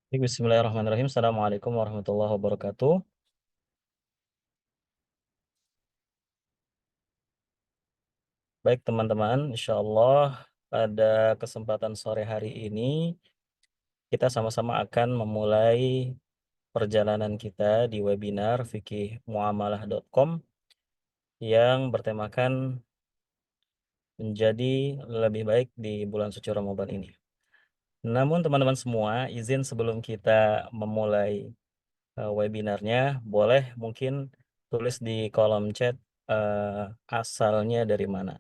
Bismillahirrahmanirrahim. Assalamualaikum warahmatullahi wabarakatuh. Baik teman-teman, insya Allah pada kesempatan sore hari ini kita sama-sama akan memulai perjalanan kita di webinar fikihmuamalah.com yang bertemakan menjadi lebih baik di bulan suci Ramadan ini. Namun teman-teman semua, izin sebelum kita memulai webinarnya, boleh mungkin tulis di kolom chat asalnya dari mana.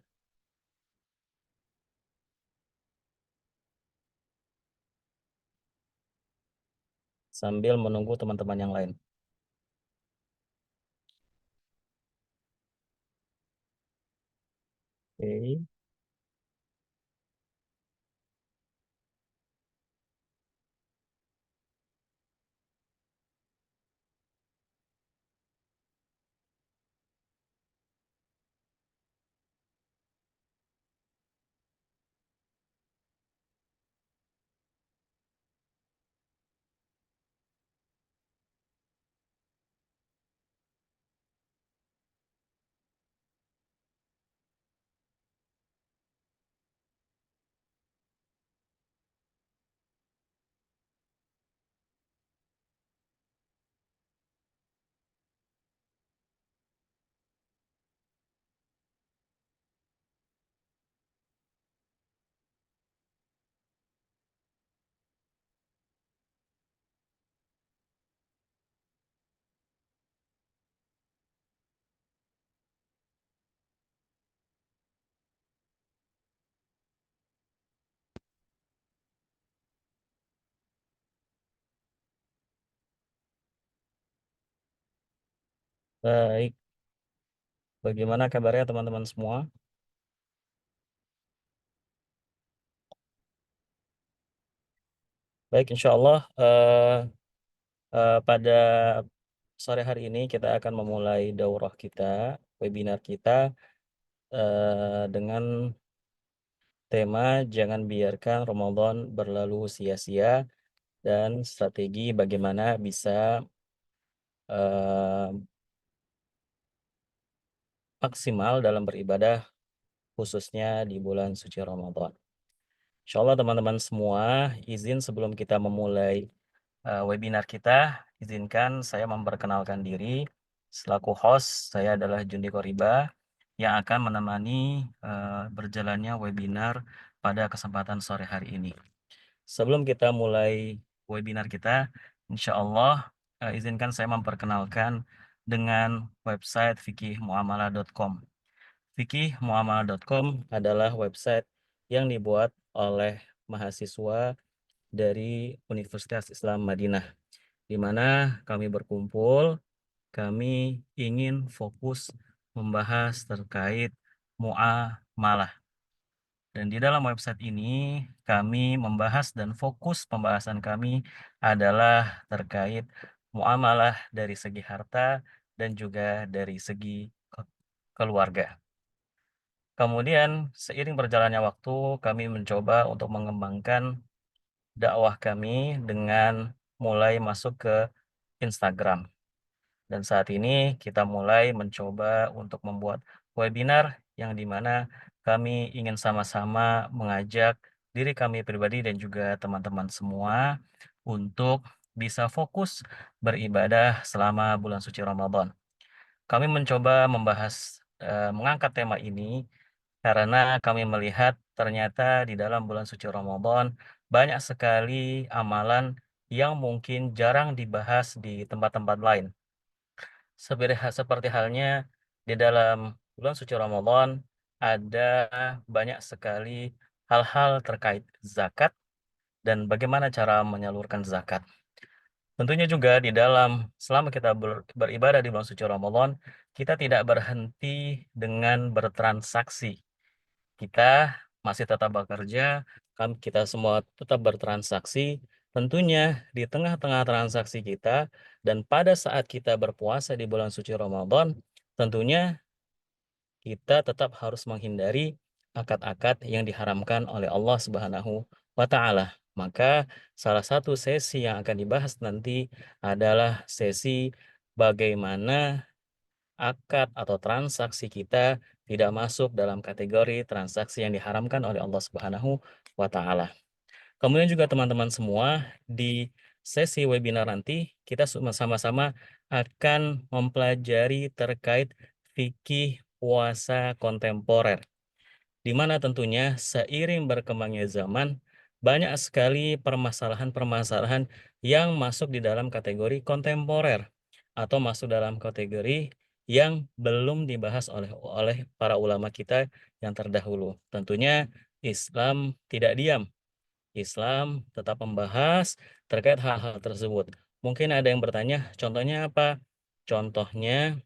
Sambil menunggu teman-teman yang lain. Oke. Baik, bagaimana kabarnya teman-teman semua? Baik, insya Allah pada sore hari ini kita akan memulai daurah kita, webinar kita dengan tema jangan biarkan Ramadan berlalu sia-sia dan strategi bagaimana bisa eh, maksimal dalam beribadah khususnya di bulan suci Ramadan. Insya Allah teman-teman semua, izin sebelum kita memulai webinar kita, izinkan saya memperkenalkan diri. Selaku host, saya adalah Jundi Koriba yang akan menemani berjalannya webinar pada kesempatan sore hari ini. Sebelum kita mulai webinar kita, insya Allah izinkan saya memperkenalkan dengan website fikihmuamalah.com. Fikihmuamalah.com adalah website yang dibuat oleh mahasiswa dari Universitas Islam Madinah, di mana kami berkumpul, kami ingin fokus membahas terkait muamalah. Dan di dalam website ini, kami membahas dan fokus pembahasan kami adalah terkait muamalah dari segi harta dan juga dari segi keluarga. Kemudian, seiring berjalannya waktu, kami mencoba untuk mengembangkan dakwah kami dengan mulai masuk ke Instagram. Dan saat ini kita mulai mencoba untuk membuat webinar yang dimana kami ingin sama-sama mengajak diri kami pribadi dan juga teman-teman semua untuk bisa fokus beribadah selama bulan suci Ramadan. Kami mencoba mengangkat tema ini karena kami melihat ternyata di dalam bulan suci Ramadan banyak sekali amalan yang mungkin jarang dibahas di tempat-tempat lain. Seperti halnya di dalam bulan suci Ramadan ada banyak sekali hal-hal terkait zakat dan bagaimana cara menyalurkan zakat. Tentunya juga di dalam selama kita beribadah di bulan suci Ramadan, kita tidak berhenti dengan bertransaksi. Kita masih tetap bekerja, kita semua tetap bertransaksi. Tentunya di tengah-tengah transaksi kita dan pada saat kita berpuasa di bulan suci Ramadan, tentunya kita tetap harus menghindari akad-akad yang diharamkan oleh Allah Subhanahu wa taala. Maka salah satu sesi yang akan dibahas nanti adalah sesi bagaimana akad atau transaksi kita tidak masuk dalam kategori transaksi yang diharamkan oleh Allah Subhanahu wa taala. Kemudian juga teman-teman semua, di sesi webinar nanti kita sama-sama akan mempelajari terkait fikih puasa kontemporer, di mana tentunya seiring berkembangnya zaman, banyak sekali permasalahan-permasalahan yang masuk di dalam kategori kontemporer atau masuk dalam kategori yang belum dibahas oleh oleh para ulama kita yang terdahulu. Tentunya Islam tidak diam. Islam tetap membahas terkait hal-hal tersebut. Mungkin ada yang bertanya, contohnya apa? Contohnya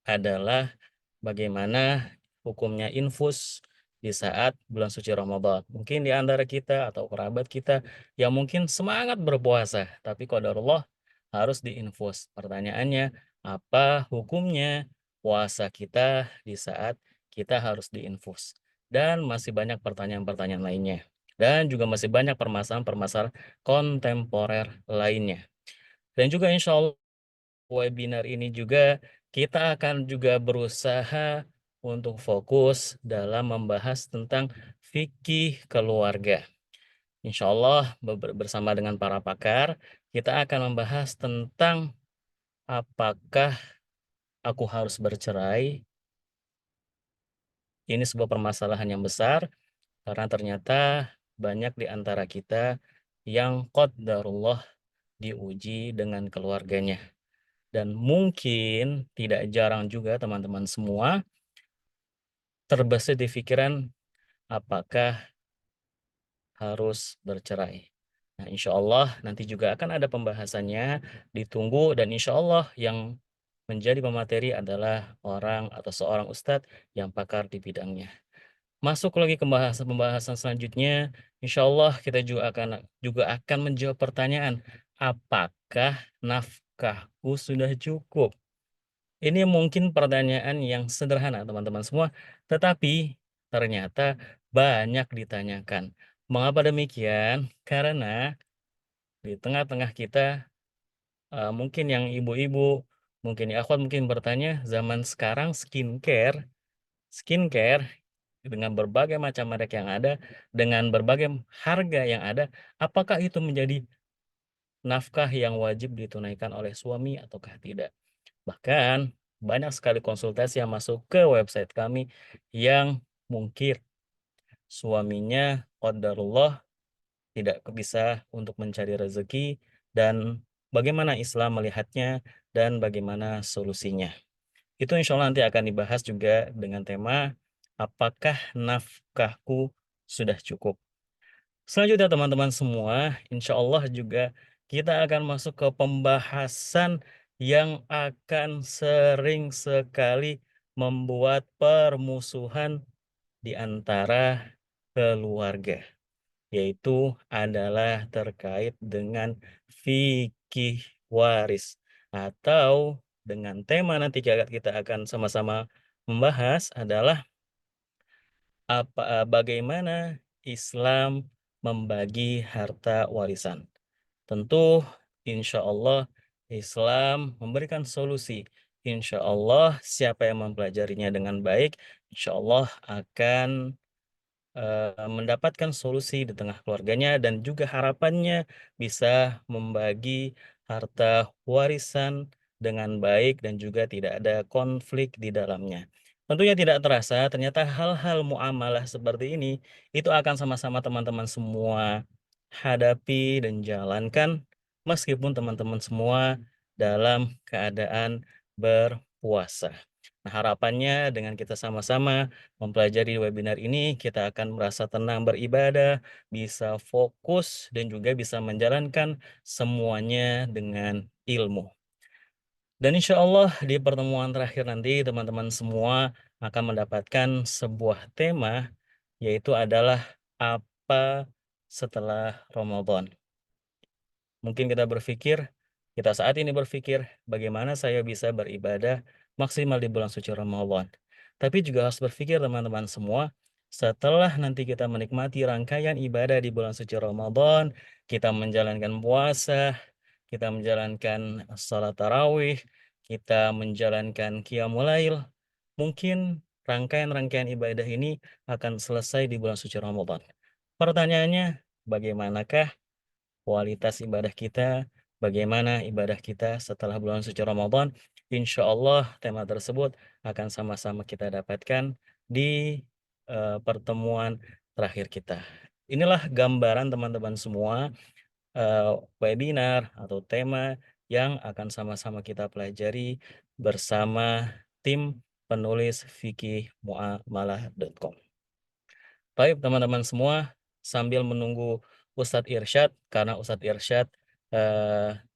adalah bagaimana hukumnya infus di saat bulan suci Ramadan. Mungkin di antara kita atau kerabat kita yang mungkin semangat berpuasa, tapi qadarullah harus diinfus. Pertanyaannya, apa hukumnya puasa kita di saat kita harus diinfus? Dan masih banyak pertanyaan-pertanyaan lainnya. Dan juga masih banyak permasalahan-permasalahan kontemporer lainnya. Dan juga insya Allah webinar ini juga kita akan juga berusaha untuk fokus dalam membahas tentang fikih keluarga. Insya Allah bersama dengan para pakar, kita akan membahas tentang apakah aku harus bercerai. Ini sebuah permasalahan yang besar karena ternyata banyak di antara kita yang qadarullah diuji dengan keluarganya. Dan mungkin tidak jarang juga teman-teman semua terbesit di pikiran apakah harus bercerai. Nah, insya Allah nanti juga akan ada pembahasannya, ditunggu dan insya Allah yang menjadi pemateri adalah orang atau seorang ustadz yang pakar di bidangnya. Masuk lagi ke pembahasan selanjutnya, insya Allah kita juga akan menjawab pertanyaan, apakah nafkahku sudah cukup? Ini mungkin pertanyaan yang sederhana teman-teman semua, tetapi ternyata banyak ditanyakan. Mengapa demikian? Karena di tengah-tengah kita, mungkin yang ibu-ibu, mungkin ya akhwat mungkin bertanya, zaman sekarang skincare dengan berbagai macam merek yang ada, dengan berbagai harga yang ada, apakah itu menjadi nafkah yang wajib ditunaikan oleh suami ataukah tidak? Bahkan banyak sekali konsultasi yang masuk ke website kami yang mungkin suaminya qadarullah tidak bisa untuk mencari rezeki dan bagaimana Islam melihatnya dan bagaimana solusinya. Itu insya Allah nanti akan dibahas juga dengan tema apakah nafkahku sudah cukup. Selanjutnya teman-teman semua, insya Allah juga kita akan masuk ke pembahasan yang akan sering sekali membuat permusuhan di antara keluarga, yaitu adalah terkait dengan fikih waris atau dengan tema nanti kita akan sama-sama membahas adalah bagaimana Islam membagi harta warisan. Tentu insya Allah Islam memberikan solusi. Insya Allah siapa yang mempelajarinya dengan baik, insya Allah akan mendapatkan solusi di tengah keluarganya dan juga harapannya bisa membagi harta warisan dengan baik dan juga tidak ada konflik di dalamnya. Tentunya tidak terasa ternyata hal-hal muamalah seperti ini itu akan sama-sama teman-teman semua hadapi dan jalankan meskipun teman-teman semua dalam keadaan berpuasa. Nah, harapannya dengan kita sama-sama mempelajari webinar ini, kita akan merasa tenang beribadah, bisa fokus, dan juga bisa menjalankan semuanya dengan ilmu. Dan insya Allah di pertemuan terakhir nanti teman-teman semua akan mendapatkan sebuah tema, yaitu adalah apa setelah Ramadan. Mungkin kita saat ini berpikir, bagaimana saya bisa beribadah maksimal di bulan suci Ramadan. Tapi juga harus berpikir teman-teman semua, setelah nanti kita menikmati rangkaian ibadah di bulan suci Ramadan, kita menjalankan puasa, kita menjalankan salat tarawih, kita menjalankan qiyamul lail, mungkin rangkaian-rangkaian ibadah ini akan selesai di bulan suci Ramadan. Pertanyaannya, bagaimanakah kualitas ibadah kita, bagaimana ibadah kita setelah bulan suci Ramadan? Insya Allah tema tersebut akan sama-sama kita dapatkan di pertemuan terakhir kita. Inilah gambaran teman-teman semua webinar atau tema yang akan sama-sama kita pelajari bersama tim penulis fikihmuamalah.com. Baik teman-teman semua, sambil menunggu Ustadz Irsyad, karena Ustadz Irsyad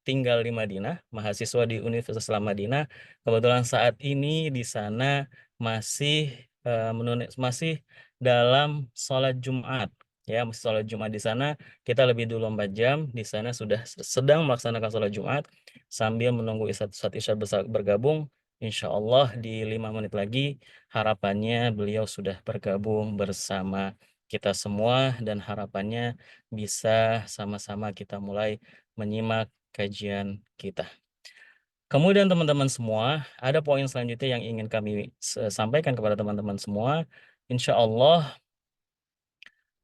tinggal di Madinah, mahasiswa di Universitas Islam Madinah. Kebetulan saat ini di sana masih masih dalam sholat Jumat. Ya, masih sholat Jumat di sana. Kita lebih dulu 4 jam, di sana sudah sedang melaksanakan sholat Jumat sambil menunggu Ustadz Irsyad bergabung. Insya Allah di 5 menit lagi harapannya beliau sudah bergabung bersama kita semua dan harapannya bisa sama-sama kita mulai menyimak kajian kita. Kemudian teman-teman semua, ada poin selanjutnya yang ingin kami sampaikan kepada teman-teman semua. Insya Allah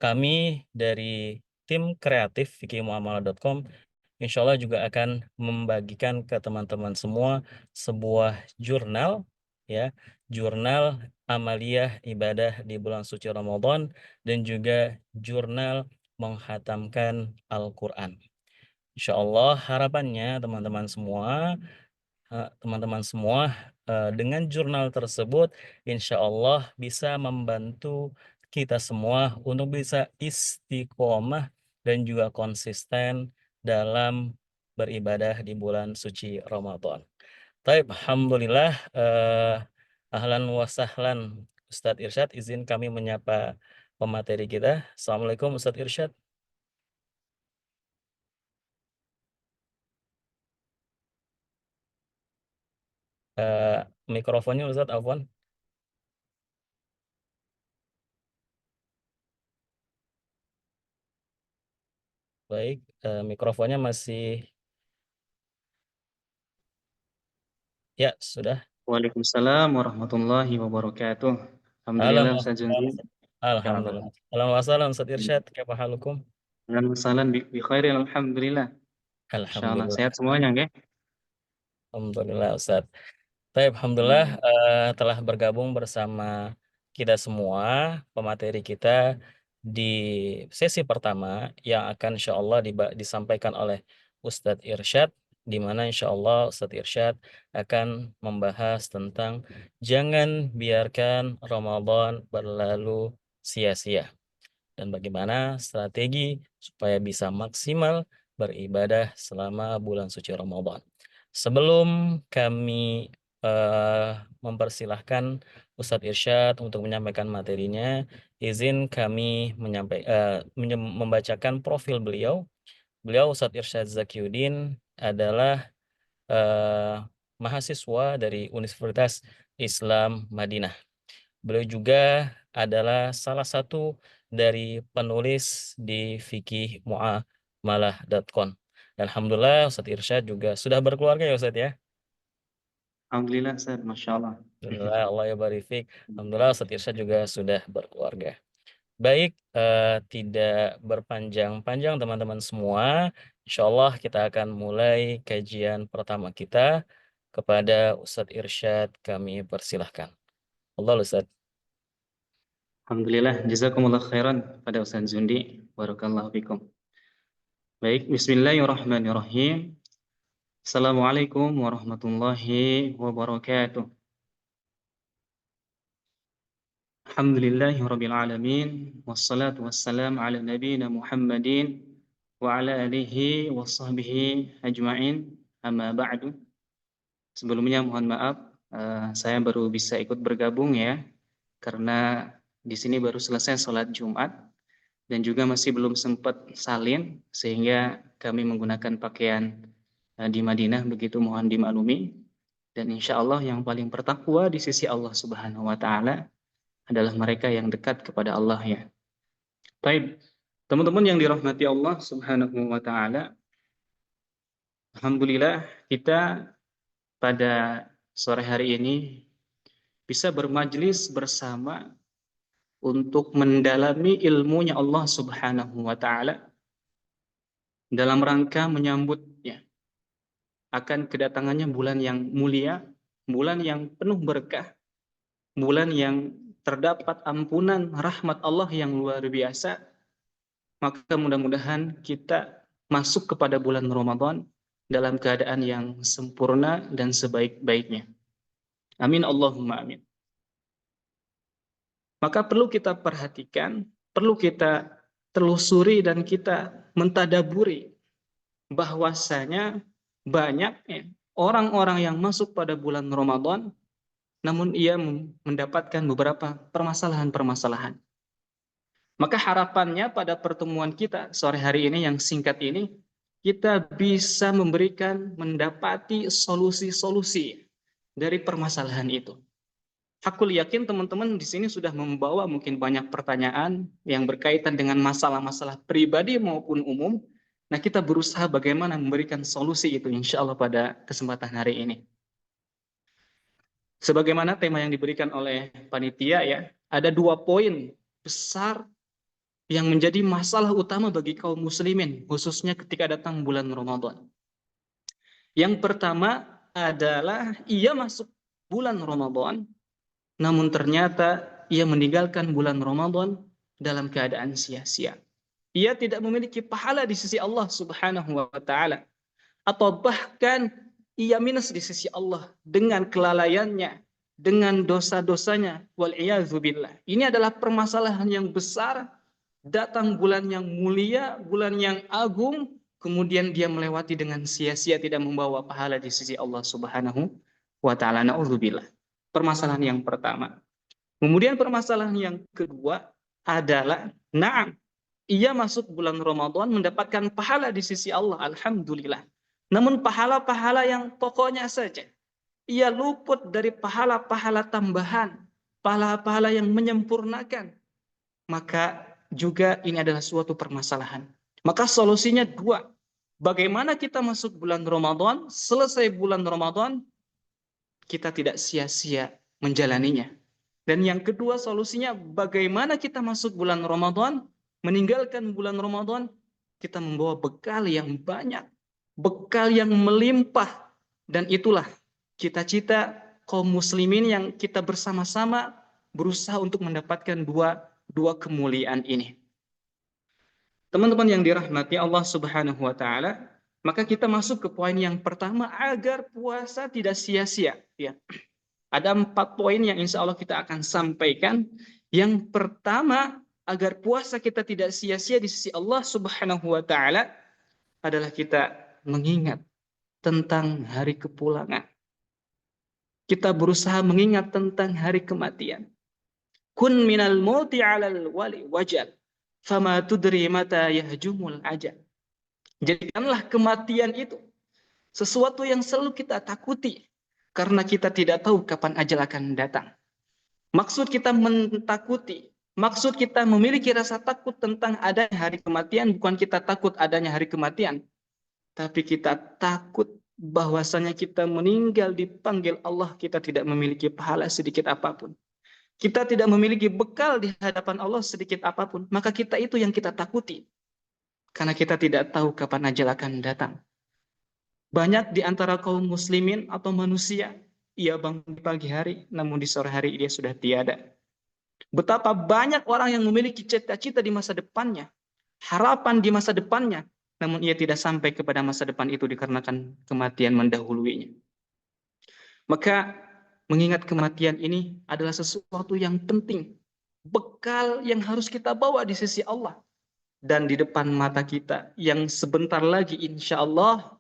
kami dari tim kreatif fikihmuamalah.com insya Allah juga akan membagikan ke teman-teman semua sebuah jurnal, ya, jurnal amaliyah ibadah di bulan suci Ramadan dan juga jurnal menghatamkan Al-Quran. Insya Allah harapannya teman-teman semua dengan jurnal tersebut insya Allah bisa membantu kita semua untuk bisa istiqomah dan juga konsisten dalam beribadah di bulan suci Ramadan. Taib, alhamdulillah, ahlan wa sahlan Ustadz Irsyad, izin kami menyapa pemateri kita. Assalamualaikum Ustadz Irsyad. Mikrofonnya Ustadz Afwan. Baik, mikrofonnya masih, ya sudah. Waalaikumsalam warahmatullahi wabarakatuh. Halo, Alhamdulillah Ustaz Junti. alhamdulillah. Assalamualaikum Ustadz Irsyad, kaifa halukum? Alhamdulillah bi khairil alhamdulillah. Insyaallah Alhamdulillah. sehat semuanya nggih. Alhamdulillah Ustadz. Baik, alhamdulillah telah bergabung bersama kita semua pemateri kita di sesi pertama yang akan insya Allah disampaikan oleh Ustadz Irsyad, di mana insya Allah Ustadz Irsyad akan membahas tentang jangan biarkan Ramadan berlalu sia-sia dan bagaimana strategi supaya bisa maksimal beribadah selama bulan suci Ramadan. Sebelum kami mempersilahkan Ustadz Irsyad untuk menyampaikan materinya, izin kami membacakan profil beliau. Beliau Ustadz Irsyad Zakiuddin adalah mahasiswa dari Universitas Islam Madinah. Beliau juga adalah salah satu dari penulis di fikihmuamalah.com. Alhamdulillah Ustadz Irsyad juga sudah berkeluarga ya Ustadz ya. Alhamdulillah Ustaz, masyaallah. Alhamdulillah, Allah ya barifik. Alhamdulillah Ustadz Irsyad juga sudah berkeluarga. Baik, tidak berpanjang-panjang teman-teman semua. Insya Allah kita akan mulai kajian pertama kita. Kepada Ustadz Irsyad kami persilahkan. Allah Ustadz. Alhamdulillah jazakumullah khairan pada Ustaz Zundi. Barakallahu fikum. Baik, bismillahirrahmanirrahim. Assalamualaikum warahmatullahi wabarakatuh. Alhamdulillahirabbil alamin wassalatu wassalamu ala nabiyyina Muhammadin wa ala alihi washabbihi ajmain. Amma ba'du. Sebelumnya mohon maaf, saya baru bisa ikut bergabung ya, karena di sini baru selesai sholat Jumat dan juga masih belum sempat salin, sehingga kami menggunakan pakaian di Madinah, begitu mohon dimaklumi. Dan insya Allah yang paling bertakwa di sisi Allah Subhanahu Wa Taala adalah mereka yang dekat kepada Allah ya. Baik, teman-teman yang dirahmati Allah Subhanahu wa taala, alhamdulillah kita pada sore hari ini bisa bermajlis bersama untuk mendalami ilmunya Allah Subhanahu wa taala dalam rangka menyambut ya akan kedatangannya bulan yang mulia, bulan yang penuh berkah, bulan yang terdapat ampunan rahmat Allah yang luar biasa. Maka mudah-mudahan kita masuk kepada bulan Ramadan dalam keadaan yang sempurna dan sebaik-baiknya. Amin Allahumma amin. Maka perlu kita perhatikan, perlu kita telusuri dan kita mentadaburi bahwasanya banyak ya, orang-orang yang masuk pada bulan Ramadan namun ia mendapatkan beberapa permasalahan-permasalahan. Maka harapannya pada pertemuan kita sore hari ini yang singkat ini, kita bisa mendapati solusi-solusi dari permasalahan itu. Aku yakin teman-teman di sini sudah membawa mungkin banyak pertanyaan yang berkaitan dengan masalah-masalah pribadi maupun umum. Nah, kita berusaha bagaimana memberikan solusi itu insya Allah pada kesempatan hari ini. Sebagaimana tema yang diberikan oleh panitia ya, ada 2 poin besar yang menjadi masalah utama bagi kaum muslimin, khususnya ketika datang bulan Ramadan. Yang pertama adalah ia masuk bulan Ramadan, namun ternyata ia meninggalkan bulan Ramadan dalam keadaan sia-sia. Ia tidak memiliki pahala di sisi Allah Subhanahu wa taala, atau bahkan ia minus di sisi Allah dengan kelalaiannya, dengan dosa-dosanya. Wal'iyadzubillah. Ini adalah permasalahan yang besar. Datang bulan yang mulia, bulan yang agung, kemudian dia melewati dengan sia-sia, tidak membawa pahala di sisi Allah Subhanahu wa taala. Na'udzubillah. Permasalahan yang pertama. Kemudian permasalahan yang kedua adalah, na'am, ia masuk bulan Ramadan mendapatkan pahala di sisi Allah, alhamdulillah. Namun pahala-pahala yang pokoknya saja. Ia luput dari pahala-pahala tambahan, pahala-pahala yang menyempurnakan. Maka juga ini adalah suatu permasalahan. Maka solusinya 2. Bagaimana kita masuk bulan Ramadan, selesai bulan Ramadan, kita tidak sia-sia menjalaninya. Dan yang kedua solusinya, bagaimana kita masuk bulan Ramadan, meninggalkan bulan Ramadan, kita membawa bekal yang banyak, bekal yang melimpah. Dan itulah cita-cita kaum muslimin yang kita bersama-sama berusaha untuk mendapatkan dua kemuliaan ini. Teman-teman yang dirahmati Allah Subhanahu wa taala, maka kita masuk ke poin yang pertama agar puasa tidak sia-sia ya. Ada 4 poin yang insya Allah kita akan sampaikan. Yang pertama, agar puasa kita tidak sia-sia di sisi Allah Subhanahu wa taala adalah kita mengingat tentang hari kepulangan. Kita berusaha mengingat tentang hari kematian. Kun minal mauti 'alal wali wajal, fama tudri mata yahjumul ajal. Jadikanlah kematian itu sesuatu yang selalu kita takuti, karena kita tidak tahu kapan ajal akan datang. Maksud kita mentakuti, maksud kita memiliki rasa takut tentang adanya hari kematian, bukan kita takut adanya hari kematian, tapi kita takut bahwasanya kita meninggal dipanggil Allah, kita tidak memiliki pahala sedikit apapun. Kita tidak memiliki bekal di hadapan Allah sedikit apapun. Maka kita itu yang kita takuti. Karena kita tidak tahu kapan ajal akan datang. Banyak di antara kaum muslimin atau manusia, ia bangun di pagi hari, namun di sore hari dia sudah tiada. Betapa banyak orang yang memiliki cita-cita di masa depannya, harapan di masa depannya, namun ia tidak sampai kepada masa depan itu dikarenakan kematian mendahuluinya. Maka mengingat kematian ini adalah sesuatu yang penting, bekal yang harus kita bawa di sisi Allah. Dan di depan mata kita yang sebentar lagi insya Allah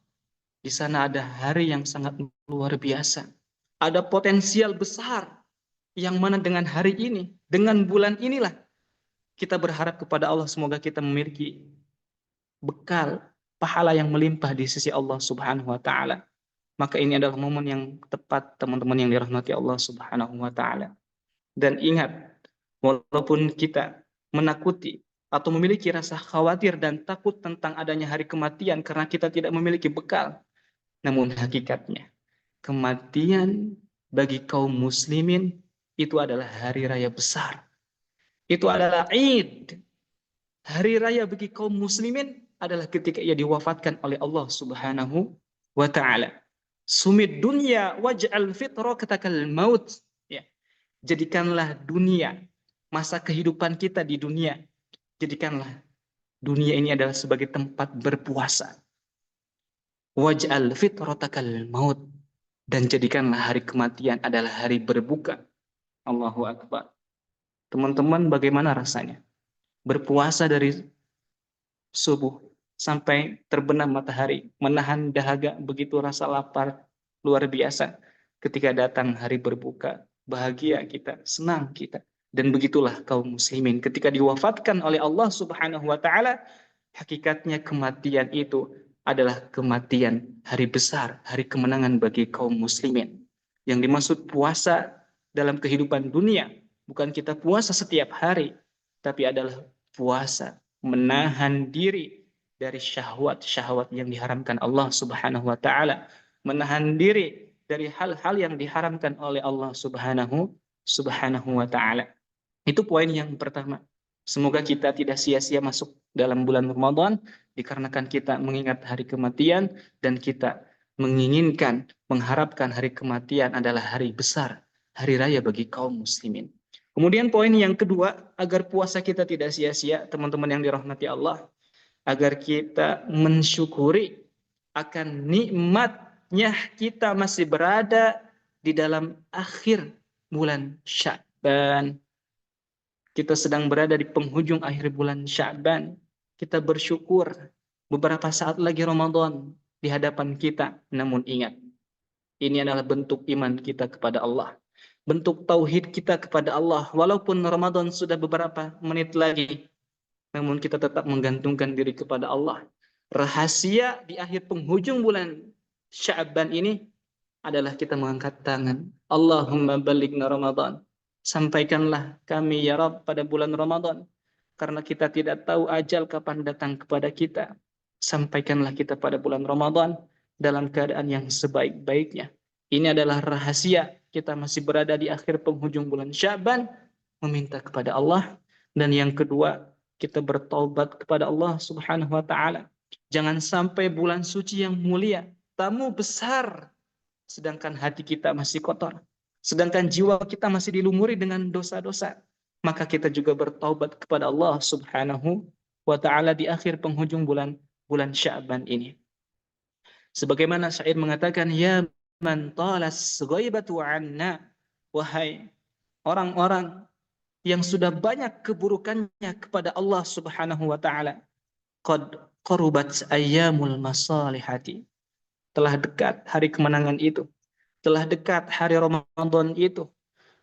di sana ada hari yang sangat luar biasa. Ada potensial besar yang mana dengan hari ini, dengan bulan inilah kita berharap kepada Allah semoga kita memiliki bekal pahala yang melimpah di sisi Allah Subhanahu wa taala. Maka ini adalah momen yang tepat teman-teman yang dirahmati Allah Subhanahu wa taala. Dan ingat, Walaupun kita menakuti atau memiliki rasa khawatir dan takut tentang adanya hari kematian karena kita tidak memiliki bekal, namun hakikatnya kematian bagi kaum muslimin itu adalah hari raya besar. Itu adalah Id. Hari raya bagi kaum muslimin adalah ketika ia diwafatkan oleh Allah Subhanahu wa taala. Sumid dunya waj'al fitratakal maut. Ya, jadikanlah dunia, masa kehidupan kita di dunia, jadikanlah dunia ini adalah sebagai tempat berpuasa. Waj'al fitratakal maut, dan jadikanlah hari kematian adalah hari berbuka. Allahu akbar. Teman-teman, bagaimana rasanya berpuasa dari subuh sampai terbenam matahari, menahan dahaga, begitu rasa lapar luar biasa. Ketika datang hari berbuka, bahagia kita, senang kita. Dan begitulah kaum muslimin ketika diwafatkan oleh Allah Subhanahu wa taala, hakikatnya kematian itu adalah kematian hari besar, hari kemenangan bagi kaum muslimin. Yang dimaksud puasa dalam kehidupan dunia bukan kita puasa setiap hari, tapi adalah puasa menahan diri dari syahwat-syahwat yang diharamkan Allah Subhanahu wa taala, menahan diri dari hal-hal yang diharamkan oleh Allah Subhanahu wa taala. Itu poin yang pertama. Semoga kita tidak sia-sia masuk dalam bulan Ramadan dikarenakan kita mengingat hari kematian dan kita menginginkan, mengharapkan hari kematian adalah hari besar, hari raya bagi kaum muslimin. Kemudian poin yang kedua, agar puasa kita tidak sia-sia, teman-teman yang dirahmati Allah, agar kita mensyukuri akan nikmatnya kita masih berada di dalam akhir bulan Sya'ban. Kita sedang berada di penghujung akhir bulan Sya'ban. Kita bersyukur beberapa saat lagi Ramadan di hadapan kita. Namun ingat, ini adalah bentuk iman kita kepada Allah. Bentuk tauhid kita kepada Allah. Walaupun Ramadan sudah beberapa menit lagi, namun kita tetap menggantungkan diri kepada Allah. Rahasia di akhir penghujung bulan Sya'ban ini adalah kita mengangkat tangan. Allahumma balighna Ramadan. Sampaikanlah kami ya Rabb pada bulan Ramadan. Karena kita tidak tahu ajal kapan datang kepada kita. Sampaikanlah kita pada bulan Ramadan dalam keadaan yang sebaik-baiknya. Ini adalah rahasia kita masih berada di akhir penghujung bulan Sya'ban, meminta kepada Allah. Dan yang kedua, kita bertaubat kepada Allah Subhanahu wa taala. Jangan sampai bulan suci yang mulia, tamu besar, sedangkan hati kita masih kotor, sedangkan jiwa kita masih dilumuri dengan dosa-dosa, maka kita juga bertaubat kepada Allah Subhanahu wa taala di akhir penghujung bulan Sya'ban ini. Sebagaimana syair mengatakan, ya man talas ghaibatu anna, wahai orang-orang yang sudah banyak keburukannya kepada Allah Subhanahu wa taala, qad qarubat ayyamul masalihati, telah dekat hari kemenangan itu, telah dekat hari Ramadan itu,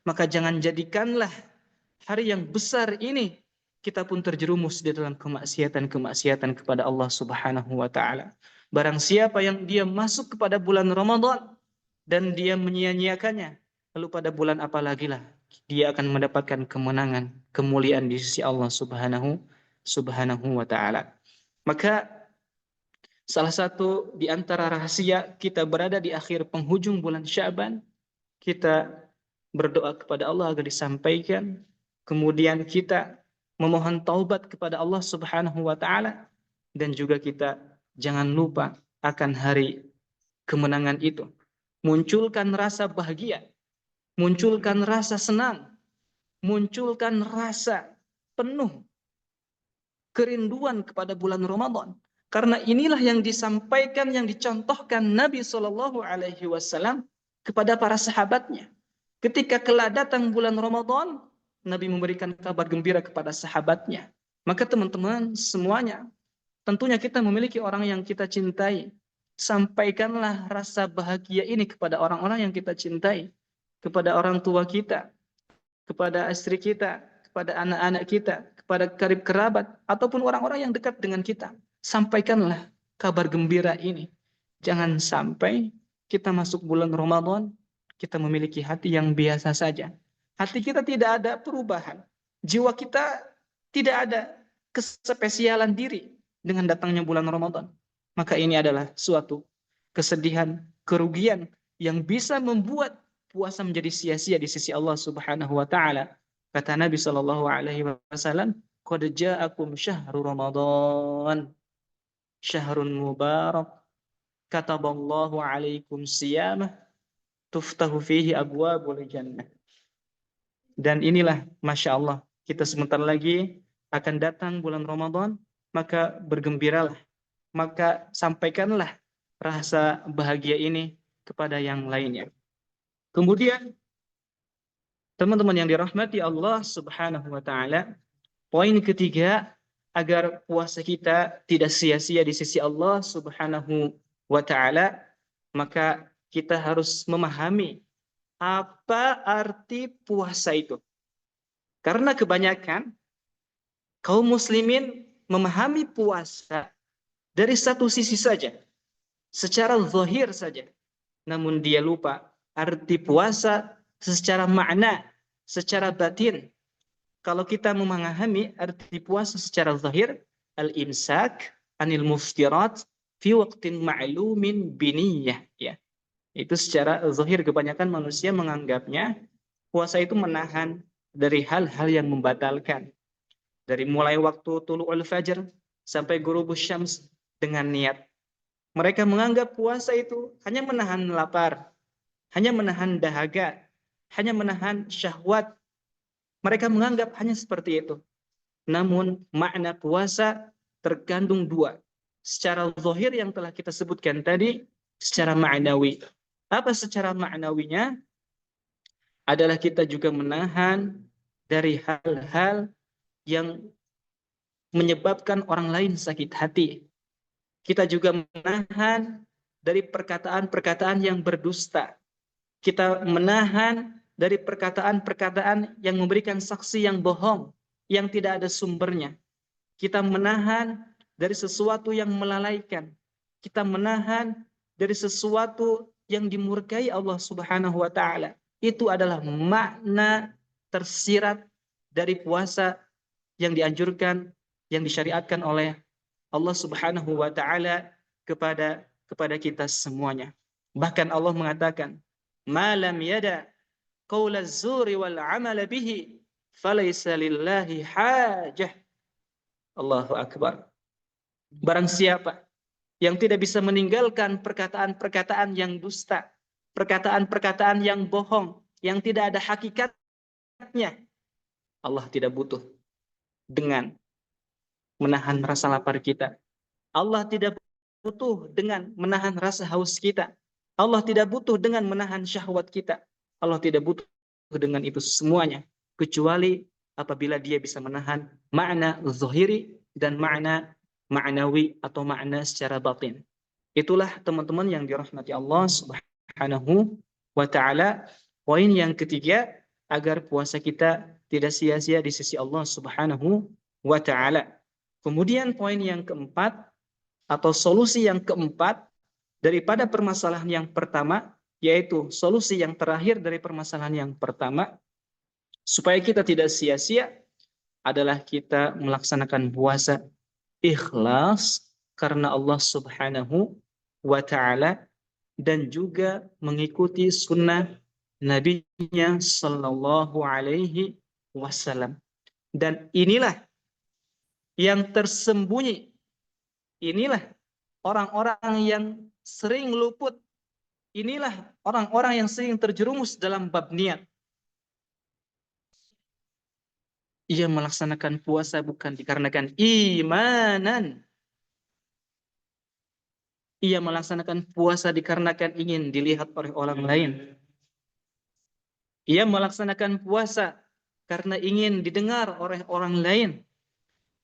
maka jangan jadikanlah hari yang besar ini kita pun terjerumus di dalam kemaksiatan-kemaksiatan kepada Allah Subhanahu wa taala. Barang siapa yang dia masuk kepada bulan Ramadan dan dia menyia-nyiakannya, lalu pada bulan apa lagi lah dia akan mendapatkan kemenangan, kemuliaan di sisi Allah Subhanahu wa taala. Maka salah satu di antara rahasia kita berada di akhir penghujung bulan Sya'ban, kita berdoa kepada Allah agar disampaikan. Kemudian kita memohon taubat kepada Allah Subhanahu wa taala, dan juga kita jangan lupa akan hari kemenangan itu. Munculkan rasa bahagia, munculkan rasa senang, munculkan rasa penuh kerinduan kepada bulan Ramadan. Karena inilah yang disampaikan, yang dicontohkan Nabi Shallallahu Alaihi Wasallam kepada para sahabatnya. Ketika kelak datang bulan Ramadan, Nabi memberikan kabar gembira kepada sahabatnya. Maka teman-teman semuanya, tentunya kita memiliki orang yang kita cintai. Sampaikanlah rasa bahagia ini kepada orang-orang yang kita cintai, kepada orang tua kita, kepada istri kita, kepada anak-anak kita, kepada karib kerabat, ataupun orang-orang yang dekat dengan kita. Sampaikanlah kabar gembira ini. Jangan sampai kita masuk bulan Ramadan, kita memiliki hati yang biasa saja. Hati kita tidak ada perubahan. Jiwa kita tidak ada kespesialan diri dengan datangnya bulan Ramadan. Maka ini adalah suatu kesedihan, kerugian yang bisa membuat puasa menjadi sia-sia di sisi Allah Subhanahu wa taala. Kata Nabi sallallahu alaihi wasallam, "Qad ja'akum syahrul Ramadan, syahrun mubarak, kataballahu alaikum siyamah, tuftahu fihi abwabul jannah." Dan inilah, Masya Allah, kita sebentar lagi akan datang bulan Ramadan, maka bergembiralah, maka sampaikanlah rasa bahagia ini kepada yang lainnya. Kemudian, teman-teman yang dirahmati Allah Subhanahu wa taala, poin ketiga agar puasa kita tidak sia-sia di sisi Allah Subhanahu wa taala, maka kita harus memahami apa arti puasa itu. Karena kebanyakan kaum muslimin memahami puasa dari satu sisi saja, secara zahir saja. Namun dia lupa arti puasa secara makna, secara batin. Kalau kita memahami arti puasa secara zahir, al-imsak anil muftirat fi waqtin ma'lumin biniyah, ya. Itu secara zahir kebanyakan manusia menganggapnya puasa itu menahan dari hal-hal yang membatalkan. Dari mulai waktu tulu'ul fajr sampai ghurubus syams dengan niat. Mereka menganggap puasa itu hanya menahan lapar, hanya menahan dahaga, hanya menahan syahwat. Mereka menganggap hanya seperti itu. Namun makna puasa terkandung dua. Secara zahir yang telah kita sebutkan tadi, secara ma'nawi. Apa secara ma'nawinya? Adalah kita juga menahan dari hal-hal yang menyebabkan orang lain sakit hati. Kita juga menahan dari perkataan-perkataan yang berdusta. Kita menahan dari perkataan-perkataan yang memberikan saksi yang bohong, yang tidak ada sumbernya. Kita menahan dari sesuatu yang melalaikan. Kita menahan dari sesuatu yang dimurkai Allah Subhanahu wa taala. Itu adalah makna tersirat dari puasa yang dianjurkan, yang disyariatkan oleh Allah Subhanahu wa taala kepada kita semuanya. Bahkan Allah mengatakan, "Ma lam yada qaula zuri wal amala bihi, falaysa lillahi hajah." Allahu akbar. Barang siapa yang tidak bisa meninggalkan perkataan-perkataan yang dusta, perkataan-perkataan yang bohong, yang tidak ada hakikatnya, Allah tidak butuh dengan menahan rasa lapar kita. Allah tidak butuh dengan menahan rasa haus kita. Allah tidak butuh dengan menahan syahwat kita. Allah tidak butuh dengan itu semuanya, kecuali apabila dia bisa menahan makna zahiri dan makna ma'nawi atau makna secara batin. Itulah teman-teman yang dirahmati Allah Subhanahu wa taala. Poin yang ketiga agar puasa kita tidak sia-sia di sisi Allah Subhanahu wa taala. Kemudian poin yang keempat atau solusi yang keempat daripada permasalahan yang pertama, yaitu solusi yang terakhir dari permasalahan yang pertama, supaya kita tidak sia-sia adalah kita melaksanakan puasa ikhlas karena Allah Subhanahu wa taala dan juga mengikuti sunnah Nabi-Nya sallallahu alaihi wasallam. Dan inilah yang tersembunyi. Inilah orang-orang yang sering luput. Inilah orang-orang yang sering terjerumus dalam bab niat. Ia melaksanakan puasa bukan dikarenakan imanan. Ia melaksanakan puasa dikarenakan ingin dilihat oleh orang lain. Ia melaksanakan puasa karena ingin didengar oleh orang lain.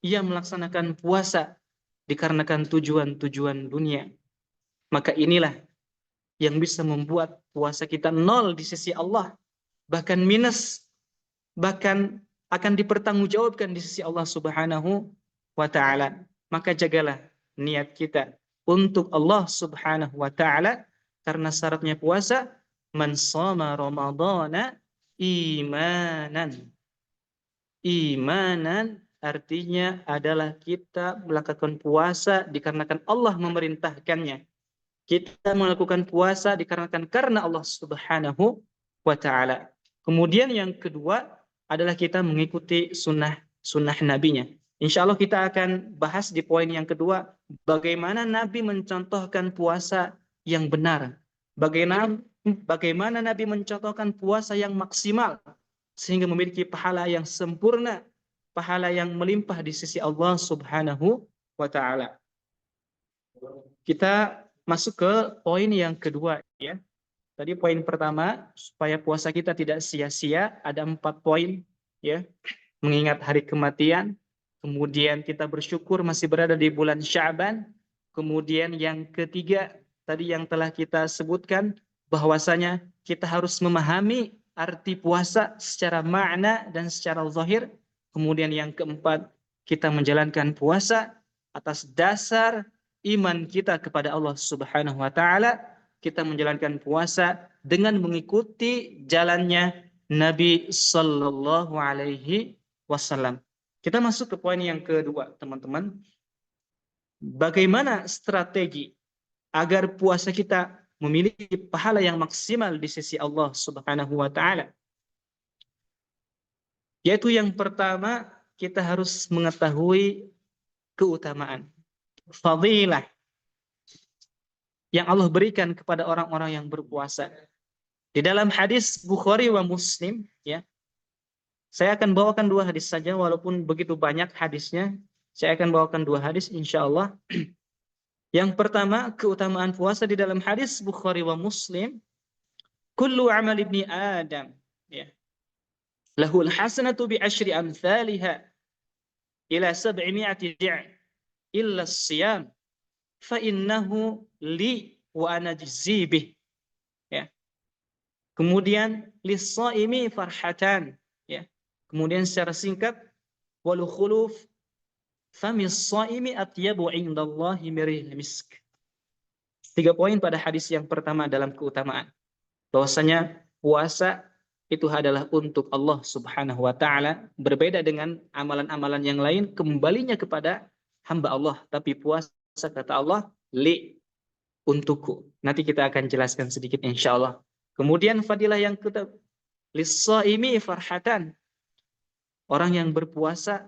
Ia melaksanakan puasa dikarenakan tujuan-tujuan dunia. Maka inilah yang bisa membuat puasa kita nol di sisi Allah, bahkan minus, bahkan akan dipertanggungjawabkan di sisi Allah Subhanahu wa taala. Maka jagalah niat kita untuk Allah Subhanahu wa taala, karena syaratnya puasa man shoma ramadhana imanan. imanan artinya adalah kita melakukan puasa dikarenakan Allah memerintahkannya. Kita melakukan puasa dikarenakan karena Allah Subhanahu wa taala. Kemudian yang kedua adalah kita mengikuti sunnah nabinya. Insya Allah kita akan bahas di poin yang kedua bagaimana Nabi mencontohkan puasa yang benar. Bagaimana Nabi mencontohkan puasa yang maksimal sehingga memiliki pahala yang sempurna, pahala yang melimpah di sisi Allah Subhanahu wa taala. Kita masuk ke poin yang kedua ya. Tadi poin pertama supaya puasa kita tidak sia-sia ada 4 poin ya. Mengingat hari kematian, kemudian kita bersyukur masih berada di bulan Sya'ban, kemudian yang ketiga tadi yang telah kita sebutkan bahwasanya kita harus memahami arti puasa secara makna dan secara zahir. Kemudian yang keempat kita menjalankan puasa atas dasar iman kita kepada Allah Subhanahu wa taala, kita menjalankan puasa dengan mengikuti jalannya Nabi sallallahu alaihi wasallam. Kita masuk ke poin yang kedua, teman-teman. Bagaimana strategi agar puasa kita memiliki pahala yang maksimal di sisi Allah Subhanahu wa taala? Yaitu yang pertama, kita harus mengetahui keutamaan, fadilah yang Allah berikan kepada orang-orang yang berpuasa. Di dalam hadis Bukhari wa Muslim, ya, saya akan bawakan 2 hadis saja, walaupun begitu banyak hadisnya. Saya akan bawakan 2 hadis, insya Allah. Yang pertama, keutamaan puasa di dalam hadis Bukhari wa Muslim. Kullu amal ibni Adam, ya, lahul hasanatu bi asyri amthaliha ila 700 di' illa siyam fa innahu li wa ana jazibih. Ya. Kemudian lis-shaimi farhatan, ya. Kemudian secara singkat walu khuluf famis shaimi atyabu indallahi miril misk. 3 poin pada hadis yang pertama dalam keutamaan. Bahwasanya puasa itu adalah untuk Allah Subhanahu wa taala, berbeda dengan amalan-amalan yang lain kembalinya kepada hamba Allah, tapi puasa kata Allah li, untukku. Nanti kita akan jelaskan sedikit insyaallah. Kemudian fadilah yang kedua, lis-shaimi farhatan. Orang yang berpuasa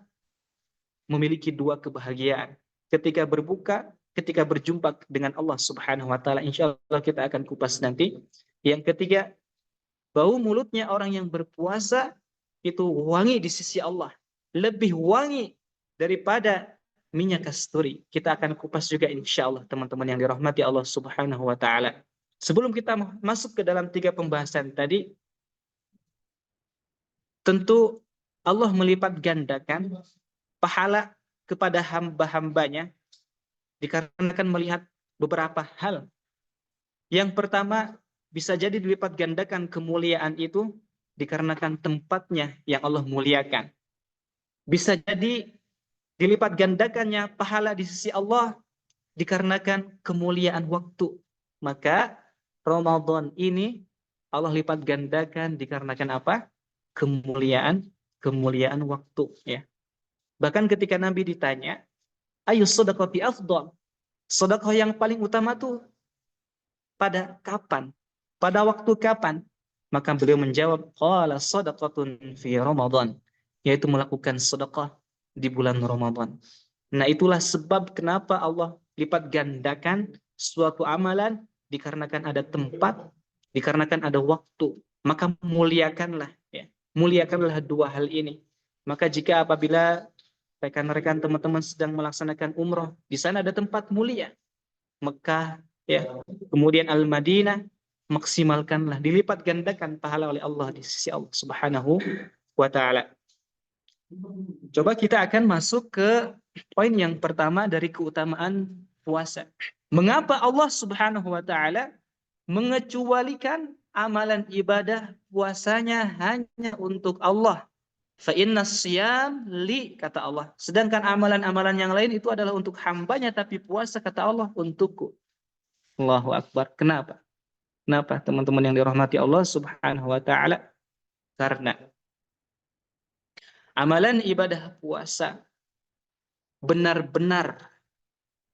memiliki 2 kebahagiaan. Ketika berbuka, ketika berjumpa dengan Allah Subhanahu wa taala. Insyaallah kita akan kupas nanti. Yang ketiga, bau mulutnya orang yang berpuasa itu wangi di sisi Allah, lebih wangi daripada minyak kasturi. Kita akan kupas juga insyaallah teman-teman yang dirahmati Allah Subhanahu wa taala. Sebelum kita masuk ke dalam 3 pembahasan tadi, tentu Allah melipat gandakan pahala kepada hamba-hambanya dikarenakan melihat beberapa hal. Yang pertama, bisa jadi dilipat gandakan kemuliaan itu dikarenakan tempatnya yang Allah muliakan. Bisa jadi dilipat gandakannya pahala di sisi Allah dikarenakan kemuliaan waktu. Maka Ramadan ini Allah lipat gandakan dikarenakan apa? Kemuliaan waktu, ya. Bahkan ketika Nabi ditanya, ayu shadaqati afdal? Sedekah yang paling utama tuh pada kapan? Pada waktu kapan? Maka beliau menjawab, qala shadaqatun fi Ramadan, yaitu melakukan sedekah di bulan Ramadan. Nah, itulah sebab kenapa Allah lipat gandakan suatu amalan dikarenakan ada tempat, dikarenakan ada waktu. Maka muliakanlah, ya. Muliakanlah 2 hal ini. Maka jika apabila rekan-rekan teman-teman sedang melaksanakan umroh, di sana ada tempat mulia, Mekah, ya, kemudian Al-Madinah, maksimalkanlah, dilipat gandakan pahala oleh Allah di sisi Allah Subhanahu wa taala. Coba kita akan masuk ke poin yang pertama dari keutamaan puasa. Mengapa Allah Subhanahu wa taala mengecualikan amalan ibadah puasanya hanya untuk Allah? Fa innas siyam li, kata Allah. Sedangkan amalan-amalan yang lain itu adalah untuk hambanya, tapi puasa kata Allah untukku. Allahu Akbar. Kenapa? Kenapa teman-teman yang dirahmati Allah Subhanahu wa taala? Karena Amalan ibadah puasa benar-benar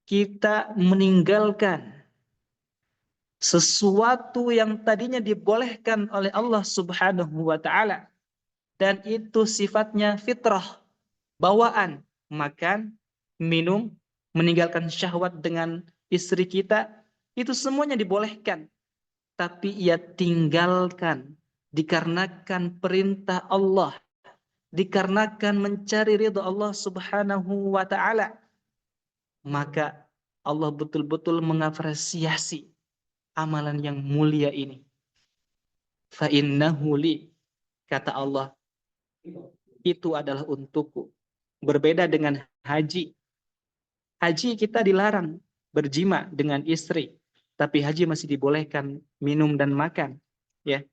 kita meninggalkan sesuatu yang tadinya dibolehkan oleh Allah Subhanahu wa taala, dan itu sifatnya fitrah, bawaan, makan, minum, meninggalkan syahwat dengan istri kita, itu semuanya dibolehkan, tapi ia tinggalkan dikarenakan perintah Allah, dikarenakan mencari ridha Allah Subhanahu wa taala, maka Allah betul-betul mengapresiasi amalan yang mulia ini. Fa innahu li, kata Allah, itu adalah untukku. Berbeda dengan haji. Haji kita dilarang berjima dengan istri, tapi haji masih dibolehkan minum dan makan. Ya,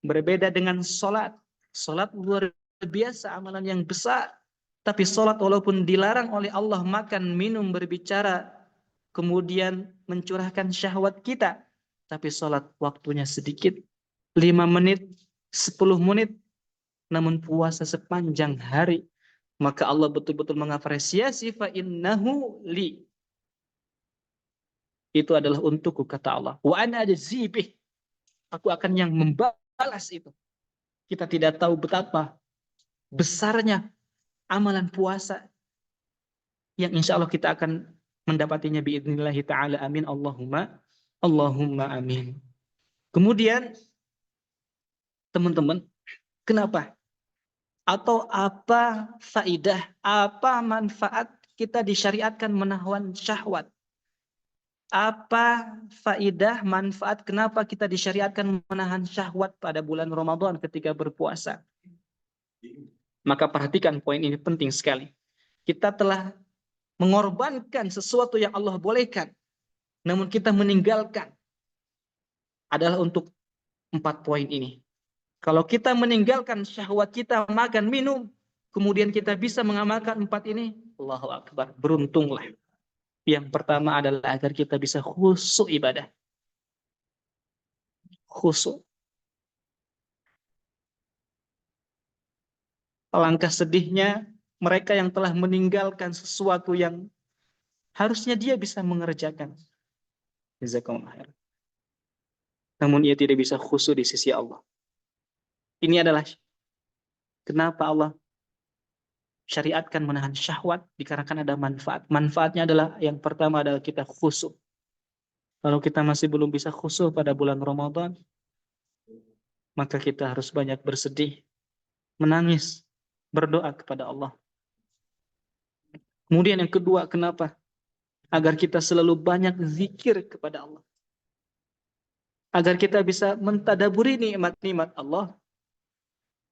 berbeda dengan sholat. Sholat luar biasa, amalan yang besar. Tapi sholat walaupun dilarang oleh Allah makan, minum, berbicara, kemudian mencurahkan syahwat kita, tapi sholat waktunya sedikit, 5 menit, 10 menit, namun puasa sepanjang hari, maka Allah betul-betul mengapresiasi fa innahu li. Itu adalah untukku, kata Allah. Wa ana ajzi bih. Aku akan yang membalas itu. Kita tidak tahu betapa besarnya amalan puasa yang insya Allah kita akan mendapatinya biidnillahi ta'ala. Amin. Allahumma amin. Kemudian teman-teman, kenapa? Atau apa faidah, apa manfaat kita disyariatkan menahan syahwat? Apa faidah, manfaat kenapa kita disyariatkan menahan syahwat pada bulan Ramadan ketika berpuasa? Maka perhatikan poin ini penting sekali. Kita telah mengorbankan sesuatu yang Allah bolehkan, namun kita meninggalkan, adalah untuk 4 poin ini. Kalau kita meninggalkan syahwat kita, makan, minum, kemudian kita bisa mengamalkan 4 ini, Allahu Akbar, beruntunglah. Yang pertama adalah agar kita bisa khusyuk ibadah. Khusyuk. Alangkah sedihnya mereka yang telah meninggalkan sesuatu yang harusnya dia bisa mengerjakan. Jazakumullah khair. Namun ia tidak bisa khusyuk di sisi Allah. Ini adalah kenapa Allah syariatkan menahan syahwat, dikarenakan ada manfaat. Manfaatnya adalah yang pertama adalah kita khusyuk. Kalau kita masih belum bisa khusyuk pada bulan Ramadan, maka kita harus banyak bersedih, menangis, berdoa kepada Allah. Kemudian yang kedua, kenapa? Agar kita selalu banyak zikir kepada Allah. Agar kita bisa mentadaburi nikmat-nikmat Allah.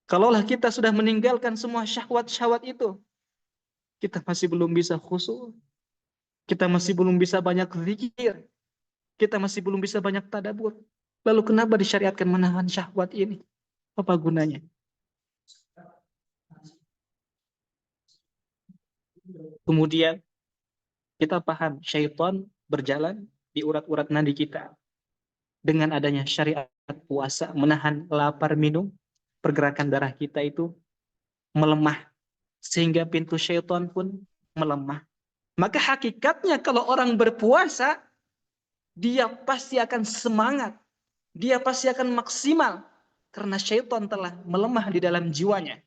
Kalaulah kita sudah meninggalkan semua syahwat-syahwat itu, kita masih belum bisa khusyuk. Kita masih belum bisa banyak zikir. Kita masih belum bisa banyak tadabur. Lalu kenapa disyariatkan menahan syahwat ini? Apa gunanya? Kemudian kita paham syaitan berjalan di urat-urat nadi kita. Dengan adanya syariat puasa, menahan lapar minum, pergerakan darah kita itu melemah. Sehingga pintu syaitan pun melemah. Maka hakikatnya kalau orang berpuasa, dia pasti akan semangat. Dia pasti akan maksimal. Karena syaitan telah melemah di dalam jiwanya.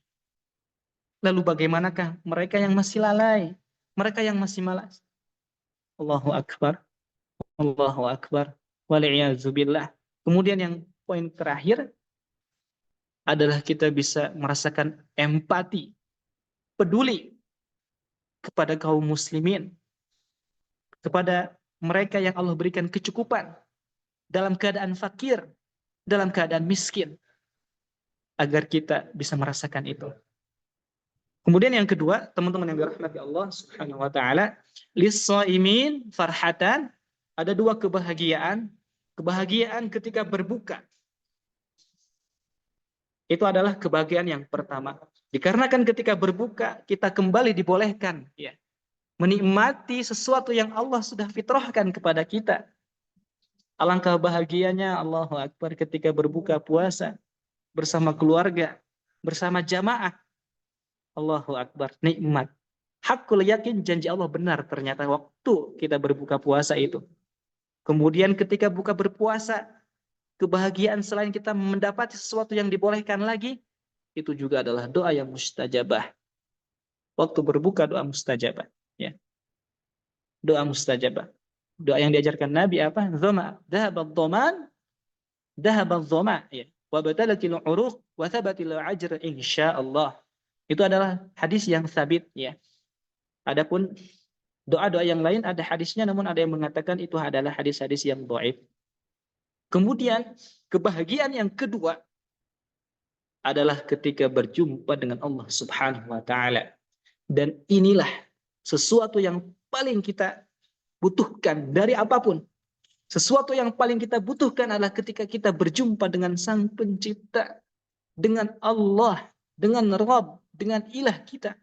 Lalu bagaimanakah mereka yang masih lalai? Mereka yang masih malas? Allahu Akbar. Allahu Akbar. Wal'iyazubillah. Kemudian yang poin terakhir adalah kita bisa merasakan empati, peduli kepada kaum muslimin, kepada mereka yang Allah berikan kecukupan dalam keadaan fakir, dalam keadaan miskin, agar kita bisa merasakan itu. Kemudian yang kedua, teman-teman yang dirahmati Allah Subhanahu wa taala, lis-shaimin farhatan, ada 2 kebahagiaan. Kebahagiaan ketika berbuka. Itu adalah kebahagiaan yang pertama. Dikarenakan ketika berbuka kita kembali dibolehkan ya, menikmati sesuatu yang Allah sudah fitrahkan kepada kita. Alangkah bahagianya, Allahu Akbar, ketika berbuka puasa bersama keluarga, bersama jamaah. Allahu Akbar, nikmat. Hakul yakin, janji Allah benar ternyata waktu kita berbuka puasa itu. Kemudian ketika buka berpuasa, kebahagiaan selain kita mendapati sesuatu yang dibolehkan lagi, itu juga adalah doa yang mustajabah. Waktu berbuka doa mustajabah. Ya. Doa mustajabah. Doa yang diajarkan Nabi apa? Dhama, dhahabad dhaman, dhahabad dhama. Ya. Wa batalatil uruq, wa thabatil ajr insyaallah. Itu adalah hadis yang sabit. Ya. Adapun doa-doa yang lain ada hadisnya, namun ada yang mengatakan itu adalah hadis-hadis yang dhaif. Kemudian kebahagiaan yang kedua adalah ketika berjumpa dengan Allah Subhanahu wa taala. Dan inilah sesuatu yang paling kita butuhkan dari apapun. Sesuatu yang paling kita butuhkan adalah ketika kita berjumpa dengan Sang Pencipta, dengan Allah, dengan Rabb, dengan Ilah kita.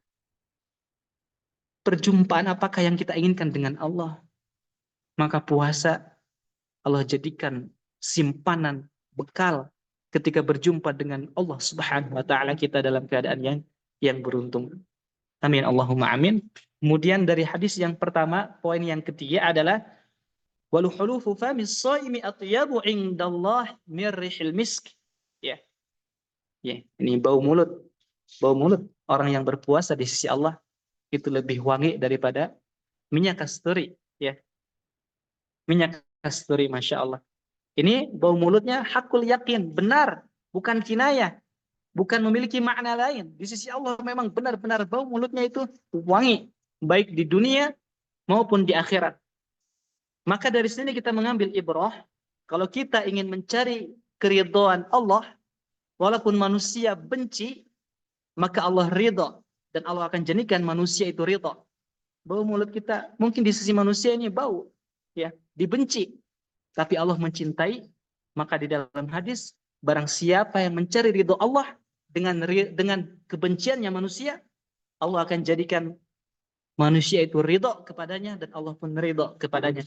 Perjumpaan apakah yang kita inginkan dengan Allah? Maka puasa Allah jadikan simpanan bekal ketika berjumpa dengan Allah Subhanahu wa taala kita dalam keadaan yang beruntung. Amin Allahumma amin. Kemudian dari hadis yang pertama, poin yang ketiga adalah wal hulufu famis shaimi atyabu indallah min rihil misk. Ya. Ya, ini bau mulut. Bau mulut orang yang berpuasa di sisi Allah itu lebih wangi daripada minyak kasturi, ya. Minyak kasturi, Masya Allah. Ini bau mulutnya hakul yakin, benar, bukan kinayah, bukan memiliki makna lain. Di sisi Allah memang benar-benar bau mulutnya itu wangi, baik di dunia maupun di akhirat. Maka dari sini kita mengambil ibrah, kalau kita ingin mencari keridhaan Allah, walaupun manusia benci, maka Allah ridha, dan Allah akan jadikan manusia itu ridha. Bau mulut kita mungkin di sisi manusia ini bau, ya, dibenci, tapi Allah mencintai. Maka di dalam hadis, barang siapa yang mencari ridho Allah dengan kebenciannya manusia, Allah akan jadikan manusia itu ridho kepadanya dan Allah pun ridho kepadanya.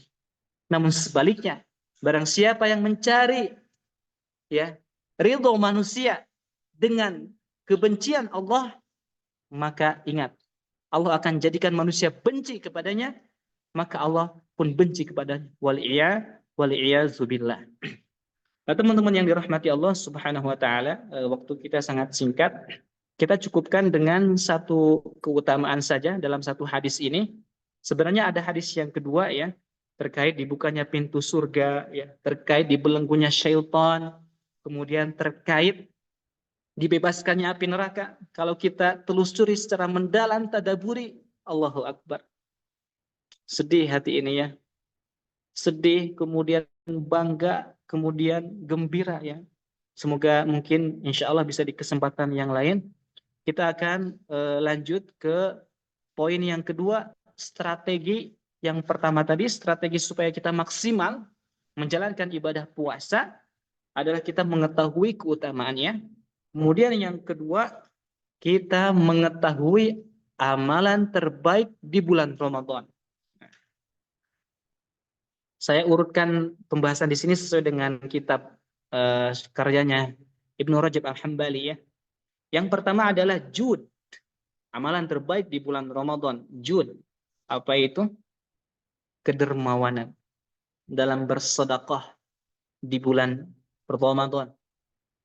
Namun sebaliknya, barang siapa yang mencari, ya, ridho manusia dengan kebencian Allah, maka ingat, Allah akan jadikan manusia benci kepadanya, maka Allah pun benci kepadanya. Wal'iyazubillah. Nah, teman-teman yang dirahmati Allah Subhanahu wa taala, waktu kita sangat singkat. Kita cukupkan dengan satu keutamaan saja dalam satu hadis ini. Sebenarnya ada hadis yang kedua, ya, terkait dibukanya pintu surga, ya, terkait dibelenggunya syaitan, kemudian terkait dibebaskannya api neraka. Kalau kita telusuri secara mendalam, tadaburi, Allahu Akbar. Sedih hati ini, ya. Sedih, kemudian bangga, kemudian gembira, ya. Semoga mungkin insya Allah bisa di kesempatan yang lain kita akan lanjut ke poin yang kedua, strategi yang pertama tadi, strategi supaya kita maksimal menjalankan ibadah puasa adalah kita mengetahui keutamaannya. Kemudian yang kedua, kita mengetahui amalan terbaik di bulan Ramadan. Saya urutkan pembahasan di sini sesuai dengan kitab karyanya Ibnu Rajab Al-Hambali, ya. Yang pertama adalah jud. Amalan terbaik di bulan Ramadan, jud. Apa itu? Kedermawanan dalam bersedekah di bulan Ramadan.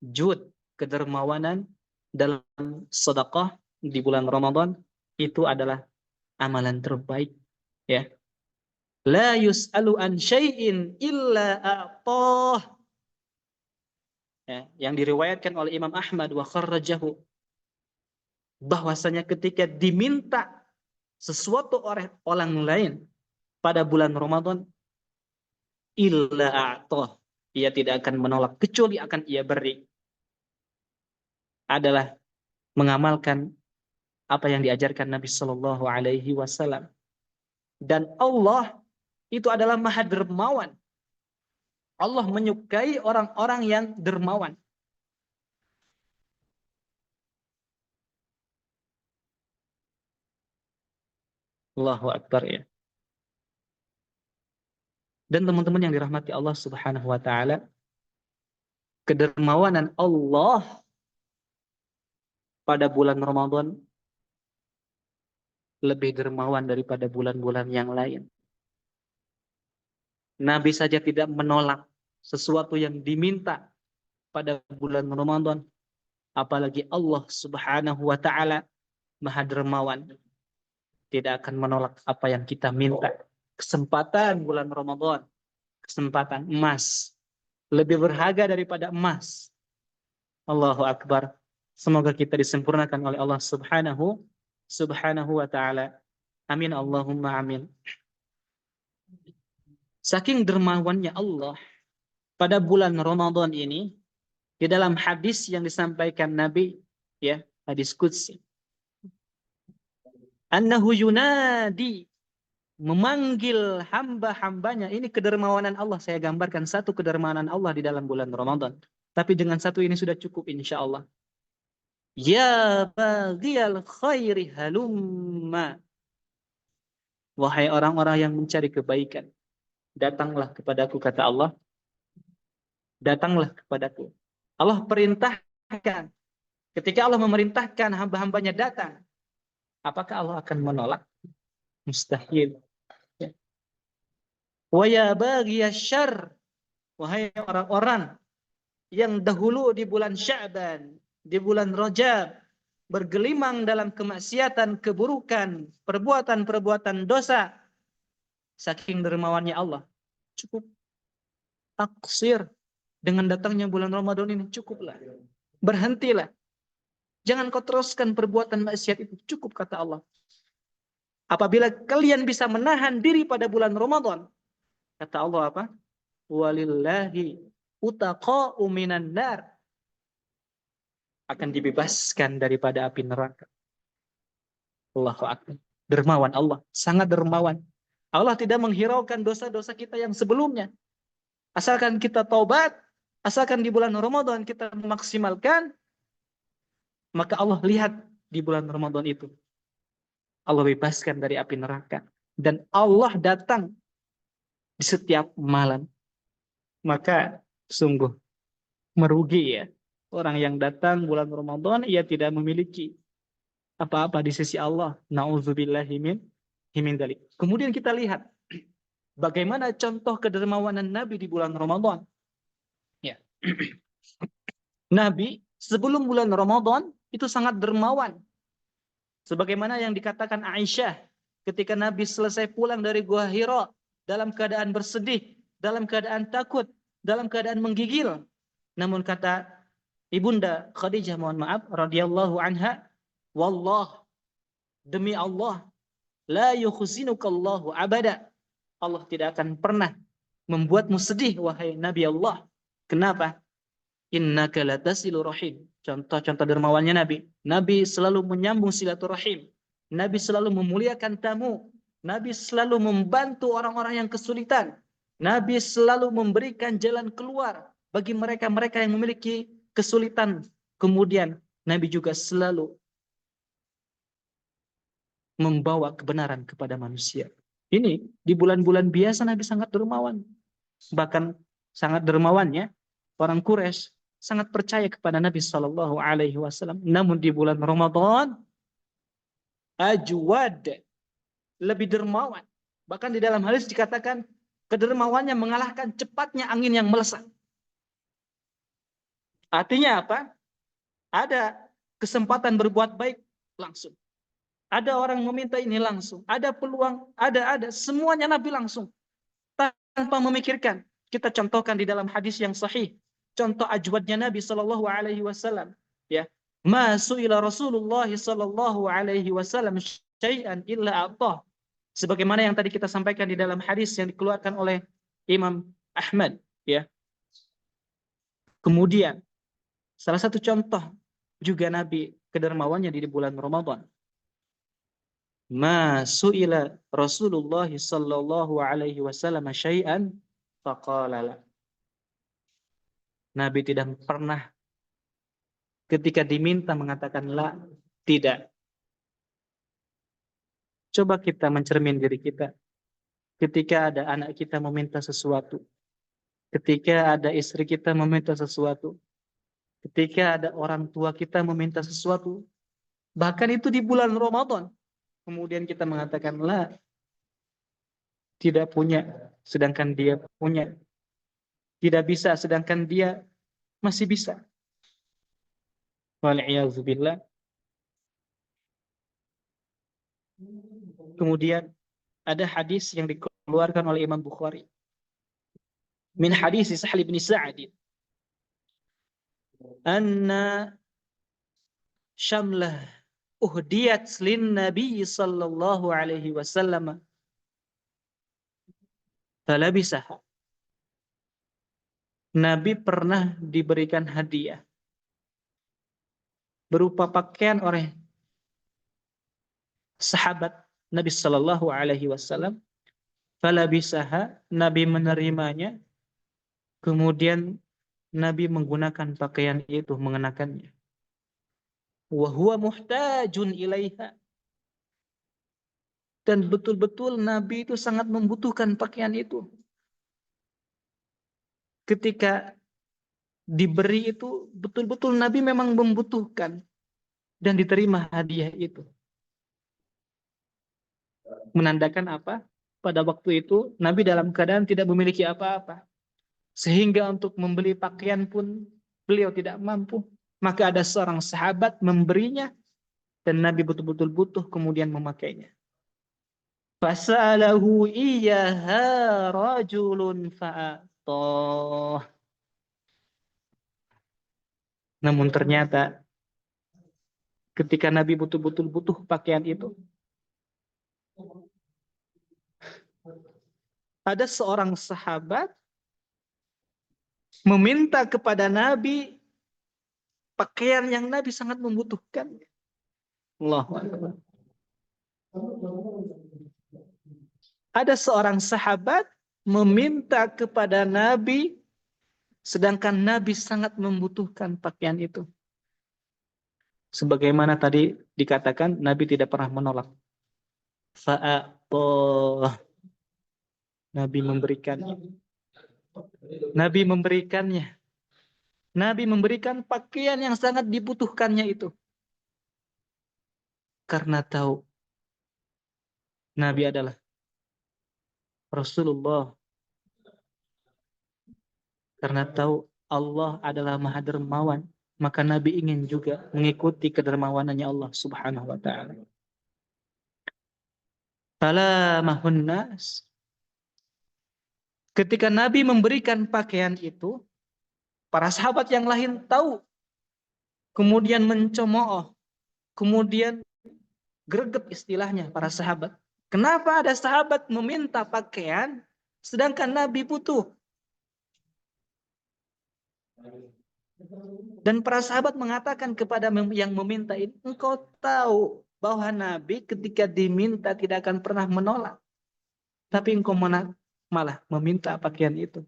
Jud, kedermawanan dalam sedekah di bulan Ramadan itu adalah amalan terbaik, ya. La yus'alu an syai'in illa a'tah. Ya, yang diriwayatkan oleh Imam Ahmad wa kharrajahu, bahwasanya ketika diminta sesuatu oleh orang lain pada bulan Ramadan, illa a'tah, ia tidak akan menolak kecuali akan ia beri. Adalah mengamalkan apa yang diajarkan Nabi Shallallahu Alaihi Wasallam. Dan Allah itu adalah maha dermawan. Allah menyukai orang-orang yang dermawan. Allahu Akbar, ya. Dan teman-teman yang dirahmati Allah Subhanahu wa taala, kedermawanan Allah pada bulan Ramadan lebih dermawan daripada bulan-bulan yang lain. Nabi saja tidak menolak sesuatu yang diminta pada bulan Ramadan, apalagi Allah Subhanahu wa taala Maha Dermawan, tidak akan menolak apa yang kita minta. Kesempatan bulan Ramadan, kesempatan emas, lebih berharga daripada emas. Allahu Akbar. Semoga kita disempurnakan oleh Allah Subhanahu wa taala. Amin Allahumma amin. Saking dermawannya Allah pada bulan Ramadan ini, di dalam hadis yang disampaikan Nabi, ya, hadis qudsi, annahu yunadi, memanggil hamba-hambanya. Ini kedermawanan Allah. Saya gambarkan satu kedermawanan Allah di dalam bulan Ramadan. Tapi dengan satu ini sudah cukup insya Allah. Ya baghiyal khairi halumma. Wahai orang-orang yang mencari kebaikan, datanglah kepadaku, kata Allah. Datanglah kepadaku. Allah perintahkan. Ketika Allah memerintahkan hamba-hambanya datang, apakah Allah akan menolak? Mustahil. Wa ya baghiyasyarr, wahai orang-orang yang dahulu di bulan Sya'ban, di bulan Rajab, bergelimang dalam kemaksiatan, keburukan, perbuatan-perbuatan dosa, saking dermawannya Allah, cukup taksir dengan datangnya bulan Ramadan ini, cukuplah. Berhentilah. Jangan kau teruskan perbuatan maksiat itu, cukup, kata Allah. Apabila kalian bisa menahan diri pada bulan Ramadan, kata Allah apa? Walillahi utaqa'u minan nar, akan dibebaskan daripada api neraka. Allahu Akbar. Dermawan Allah, sangat dermawan. Allah tidak menghiraukan dosa-dosa kita yang sebelumnya. Asalkan kita taubat, asalkan di bulan Ramadan kita memaksimalkan, maka Allah lihat di bulan Ramadan itu. Allah bebaskan dari api neraka. Dan Allah datang di setiap malam. Maka sungguh merugi ya. Orang yang datang bulan Ramadan, ia tidak memiliki apa-apa di sisi Allah. Na'udzubillahi min dzalik. Kemudian kita lihat bagaimana contoh kedermawanan Nabi di bulan Ramadan. Ya. Nabi sebelum bulan Ramadan itu sangat dermawan. Sebagaimana yang dikatakan Aisyah ketika Nabi selesai pulang dari Gua Hira dalam keadaan bersedih, dalam keadaan takut, dalam keadaan menggigil. Namun kata Ibunda Khadijah, mohon maaf, radhiyallahu anha, wallah, demi Allah, la yukhzinukallahu abada. Allah tidak akan pernah membuatmu sedih, wahai Nabi Allah. Kenapa? Innaka latasilu rahim. Contoh-contoh dermawannya Nabi. Nabi selalu menyambung silaturahim. Nabi selalu memuliakan tamu. Nabi selalu membantu orang-orang yang kesulitan. Nabi selalu memberikan jalan keluar bagi mereka-mereka yang memiliki kesulitan. Kemudian Nabi juga selalu membawa kebenaran kepada manusia. Ini di bulan-bulan biasa Nabi sangat dermawan. Bahkan sangat dermawannya orang Quraisy sangat percaya kepada Nabi Shallallahu Alaihi Wasallam. Namun di bulan Ramadan, ajwad, lebih dermawan. Bahkan di dalam hadis dikatakan kedermawannya mengalahkan cepatnya angin yang melesat. Artinya apa? Ada kesempatan berbuat baik langsung. Ada orang meminta ini langsung. Ada peluang, ada. Semuanya Nabi langsung. Tanpa memikirkan. Kita contohkan di dalam hadis yang sahih. Contoh ajwadnya Nabi Sallallahu Alaihi Wasallam, ya, ma su'ila Rasulullah Sallallahu Alaihi Wasallam syai'an illa a'tah, sebagaimana yang tadi kita sampaikan di dalam hadis yang dikeluarkan oleh Imam Ahmad, ya. Kemudian salah satu contoh juga Nabi kedermawannya di bulan Ramadan, ma su'ila Rasulullah Sallallahu Alaihi Wasallam syai'an faqala la. Nabi tidak pernah ketika diminta mengatakan la, tidak. Coba kita mencermin diri kita. Ketika ada anak kita meminta sesuatu, ketika ada istri kita meminta sesuatu, ketika ada orang tua kita meminta sesuatu, bahkan itu di bulan Ramadan, kemudian kita mengatakan la, tidak punya, sedangkan dia punya, tidak bisa, sedangkan dia masih bisa. Wal'iyadzubillah. Kemudian ada hadis yang dikeluarkan oleh Imam Bukhari. Min hadis Sahal bin Sa'ad. Anna syamlah uhdiyat lin Nabi sallallahu alaihi wasallam. Falabisah. Nabi pernah diberikan hadiah berupa pakaian oleh sahabat Nabi sallallahu alaihi wasallam. Falabisaha, Nabi menerimanya, kemudian Nabi menggunakan pakaian itu, mengenakannya. Wa huwa muhtajun ilaiha. Dan betul-betul Nabi itu sangat membutuhkan pakaian itu. Ketika diberi itu, betul-betul Nabi memang membutuhkan dan diterima hadiah itu. Menandakan apa? Pada waktu itu Nabi dalam keadaan tidak memiliki apa-apa. Sehingga untuk membeli pakaian pun beliau tidak mampu. Maka ada seorang sahabat memberinya dan Nabi betul-betul butuh kemudian memakainya. Fasalahu iyyaha rajulun fa'atah. Namun ternyata ketika Nabi betul-betul butuh pakaian itu, ada seorang sahabat meminta kepada Nabi pakaian yang Nabi sangat membutuhkan. Allahu Akbar. Ada seorang sahabat meminta kepada Nabi sedangkan Nabi sangat membutuhkan pakaian itu. Sebagaimana tadi dikatakan, Nabi tidak pernah menolak. Fa'atah. Nabi memberikannya. Nabi memberikannya. Nabi memberikan pakaian yang sangat dibutuhkannya itu. Karena tahu Nabi adalah Rasulullah. Karena tahu Allah adalah Maha Dermawan, maka Nabi ingin juga mengikuti kedermawanannya Allah Subhanahu wa taala. Falamahun nas. Ketika Nabi memberikan pakaian itu, para sahabat yang lain tahu, kemudian mencemooh, kemudian greget istilahnya para sahabat. Kenapa ada sahabat meminta pakaian sedangkan Nabi butuh? Dan para sahabat mengatakan kepada yang meminta ini, engkau tahu bahwa Nabi ketika diminta tidak akan pernah menolak. Tapi engkau malah meminta pakaian itu.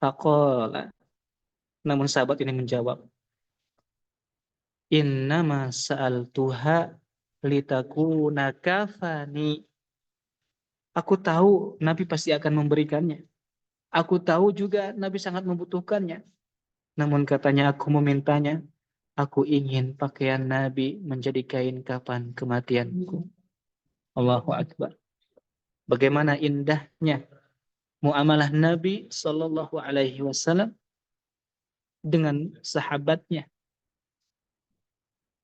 Faqala. Namun sahabat ini menjawab, innama sa'altuha litakuna kafani. Aku tahu Nabi pasti akan memberikannya. Aku tahu juga Nabi sangat membutuhkannya. Namun katanya aku memintanya, aku ingin pakaian Nabi menjadi kain kapan kematianku. Allahu Akbar. Bagaimana indahnya muamalah Nabi Sallallahu Alaihi Wasallam dengan sahabatnya.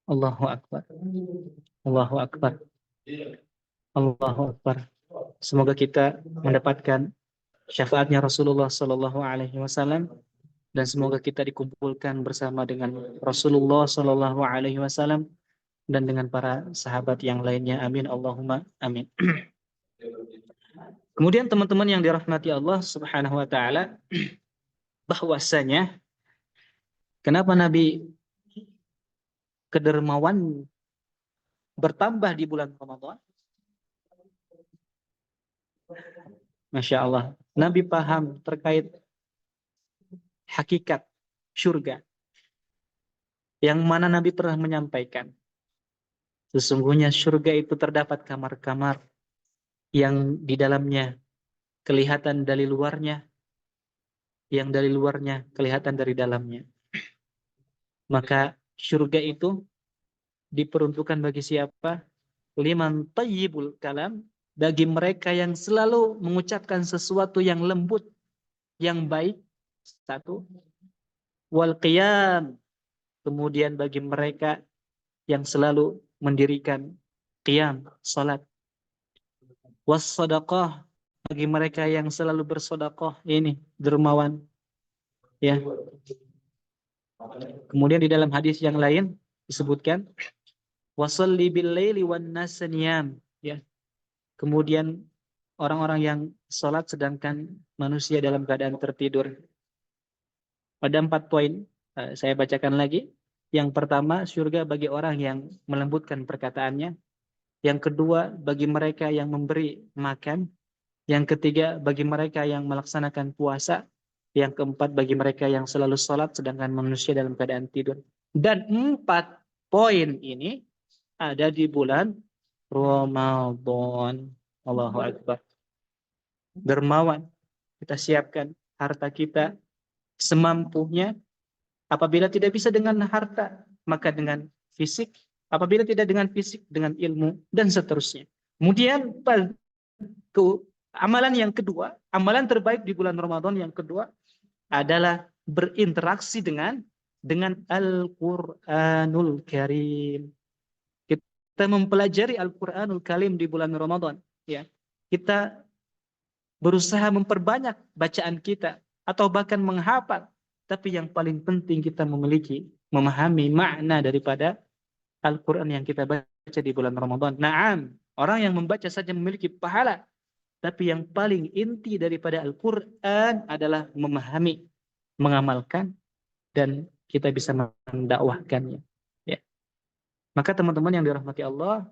Allahu Akbar. Allahu Akbar. Allahu Akbar. Semoga kita mendapatkan syafaatnya Rasulullah Sallallahu Alaihi Wasallam dan semoga kita dikumpulkan bersama dengan Rasulullah Sallallahu Alaihi Wasallam dan dengan para sahabat yang lainnya. Amin. Allahumma amin. Kemudian teman-teman yang dirahmati Allah Subhanahu wa taala, bahwasanya kenapa Nabi kedermawan bertambah di bulan Ramadan? Masya Allah, Nabi paham terkait hakikat surga. Yang mana Nabi pernah menyampaikan, sesungguhnya surga itu terdapat kamar-kamar yang di dalamnya kelihatan dari luarnya, yang dari luarnya kelihatan dari dalamnya. Maka surga itu diperuntukkan bagi siapa? Liman tayyibul kalam, bagi mereka yang selalu mengucapkan sesuatu yang lembut, yang baik. Satu. Wal qiyam, kemudian bagi mereka yang selalu mendirikan qiyam, salat. Was sadaqah, bagi mereka yang selalu bersedekah, ini dermawan, ya. Kemudian di dalam hadis yang lain disebutkan wasalli bil laili wan nas niyam, ya. Kemudian orang-orang yang salat sedangkan manusia dalam keadaan tertidur. Ada 4 poin, saya bacakan lagi. Yang pertama, surga bagi orang yang melembutkan perkataannya. Yang kedua, bagi mereka yang memberi makan. Yang ketiga, bagi mereka yang melaksanakan puasa. Yang keempat, bagi mereka yang selalu sholat sedangkan manusia dalam keadaan tidur. Dan 4 poin ini ada di bulan Ramadan. Allahu Akbar. Dermawan. Kita siapkan harta kita semampunya. Apabila tidak bisa dengan harta, maka dengan fisik. Apabila tidak dengan fisik, dengan ilmu, dan seterusnya. Kemudian, amalan yang kedua, amalan terbaik di bulan Ramadan yang kedua adalah berinteraksi dengan Al-Qur'anul Karim. Kita mempelajari Al-Qur'anul Karim di bulan Ramadan, ya. Kita berusaha memperbanyak bacaan kita atau bahkan menghafal, tapi yang paling penting kita memahami makna daripada Al-Qur'an yang kita baca di bulan Ramadan. Naam, orang yang membaca saja memiliki pahala, tapi yang paling inti daripada Al-Qur'an adalah memahami, mengamalkan, dan kita bisa mendakwahkannya. Ya. Maka teman-teman yang dirahmati Allah,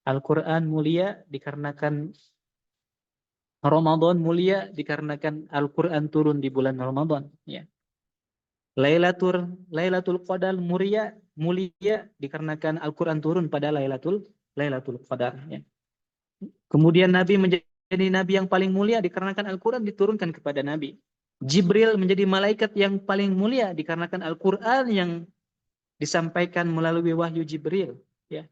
Al-Qur'an mulia dikarenakan Ramadan, mulia dikarenakan Al-Qur'an turun di bulan Ramadan. Ya. Lailatul Qadar mulia dikarenakan Al-Qur'an turun pada Lailatul Qadar. Ya. Kemudian Nabi menjadi Nabi yang paling mulia dikarenakan Al-Qur'an diturunkan kepada Nabi. Jibril menjadi malaikat yang paling mulia dikarenakan Al-Qur'an yang disampaikan melalui wahyu Jibril. Ya.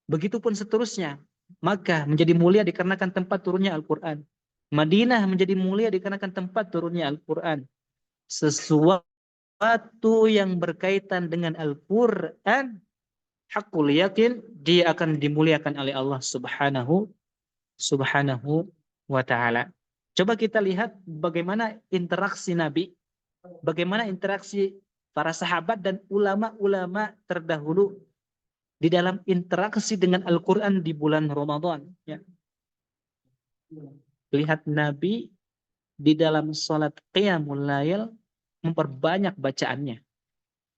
Begitupun seterusnya. Makkah menjadi mulia dikarenakan tempat turunnya Al-Qur'an. Madinah menjadi mulia dikarenakan tempat turunnya Al-Qur'an. Sesuatu yang berkaitan dengan Al-Qur'an, hakul yakin, dia akan dimuliakan oleh Allah Subhanahu wa ta'ala. Coba kita lihat bagaimana interaksi Nabi, bagaimana interaksi para sahabat dan ulama-ulama terdahulu di dalam interaksi dengan Al-Quran di bulan Ramadan. Ya. Lihat Nabi di dalam sholat Qiyamul Lail memperbanyak bacaannya.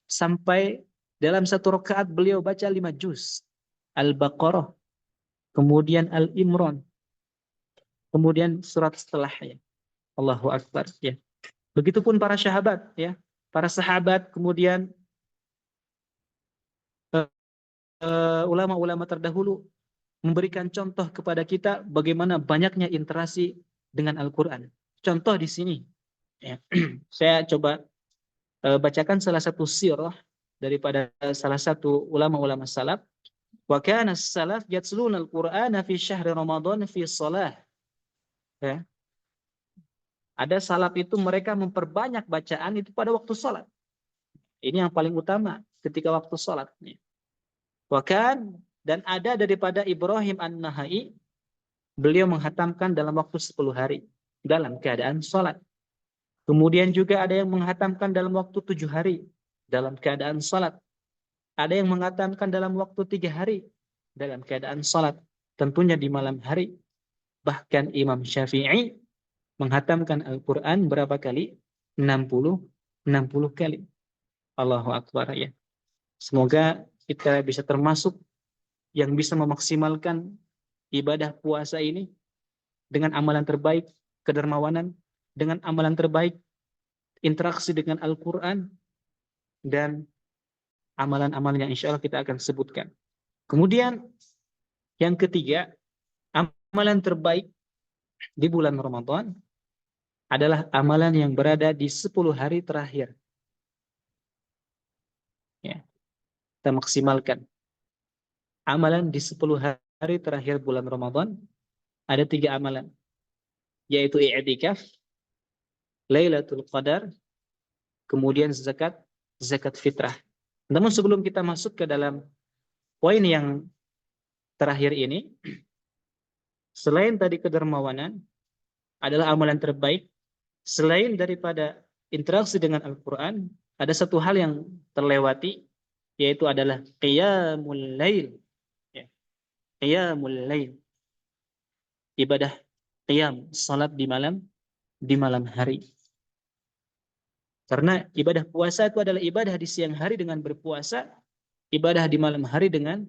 Sampai dalam satu rakaat beliau baca 5 juz. Al-Baqarah, kemudian Al-Imran, kemudian surat setelahnya. Allahu Akbar. Ya. Begitupun para sahabat. Ya. Para sahabat kemudian ulama-ulama terdahulu memberikan contoh kepada kita bagaimana banyaknya interaksi dengan Al-Quran. Contoh di sini, ya. Saya coba bacakan salah satu sirah daripada salah satu ulama-ulama salaf. Wa kana as-salaf yatluna al-Qur'ana fi syahri Ramadan fi shalah. Ya. Ada salaf itu mereka memperbanyak bacaan itu pada waktu salat. Ini yang paling utama ketika waktu salat. Wakan, dan ada daripada Ibrahim An-Nahai, beliau menghatamkan dalam waktu 10 hari dalam keadaan salat. Kemudian juga ada yang menghatamkan dalam waktu 7 hari dalam keadaan salat. Ada yang menghatamkan dalam waktu 3 hari dalam keadaan salat, tentunya di malam hari. Bahkan Imam Syafi'i menghatamkan Al-Quran berapa kali? 60 kali. Allahu Akbar, ya. Semoga kita bisa termasuk yang bisa memaksimalkan ibadah puasa ini dengan amalan terbaik, kedermawanan, dengan amalan terbaik, interaksi dengan Al-Quran, dan amalan-amalan yang insya Allah kita akan sebutkan. Kemudian yang ketiga, amalan terbaik di bulan Ramadan adalah amalan yang berada di 10 hari terakhir. Ya, kita maksimalkan. amalan di 10 hari terakhir bulan Ramadan, ada 3 amalan, yaitu i'tikaf, Lailatul Qadar, kemudian zakat fitrah. Namun sebelum kita masuk ke dalam poin yang terakhir ini, selain tadi kedermawanan adalah amalan terbaik, selain daripada interaksi dengan Al-Quran, ada satu hal yang terlewati, yaitu adalah qiyamul lail. Ya, qiyamul lail, ibadah qiyam, salat di malam hari. Karena ibadah puasa itu adalah ibadah di siang hari dengan berpuasa, ibadah di malam hari dengan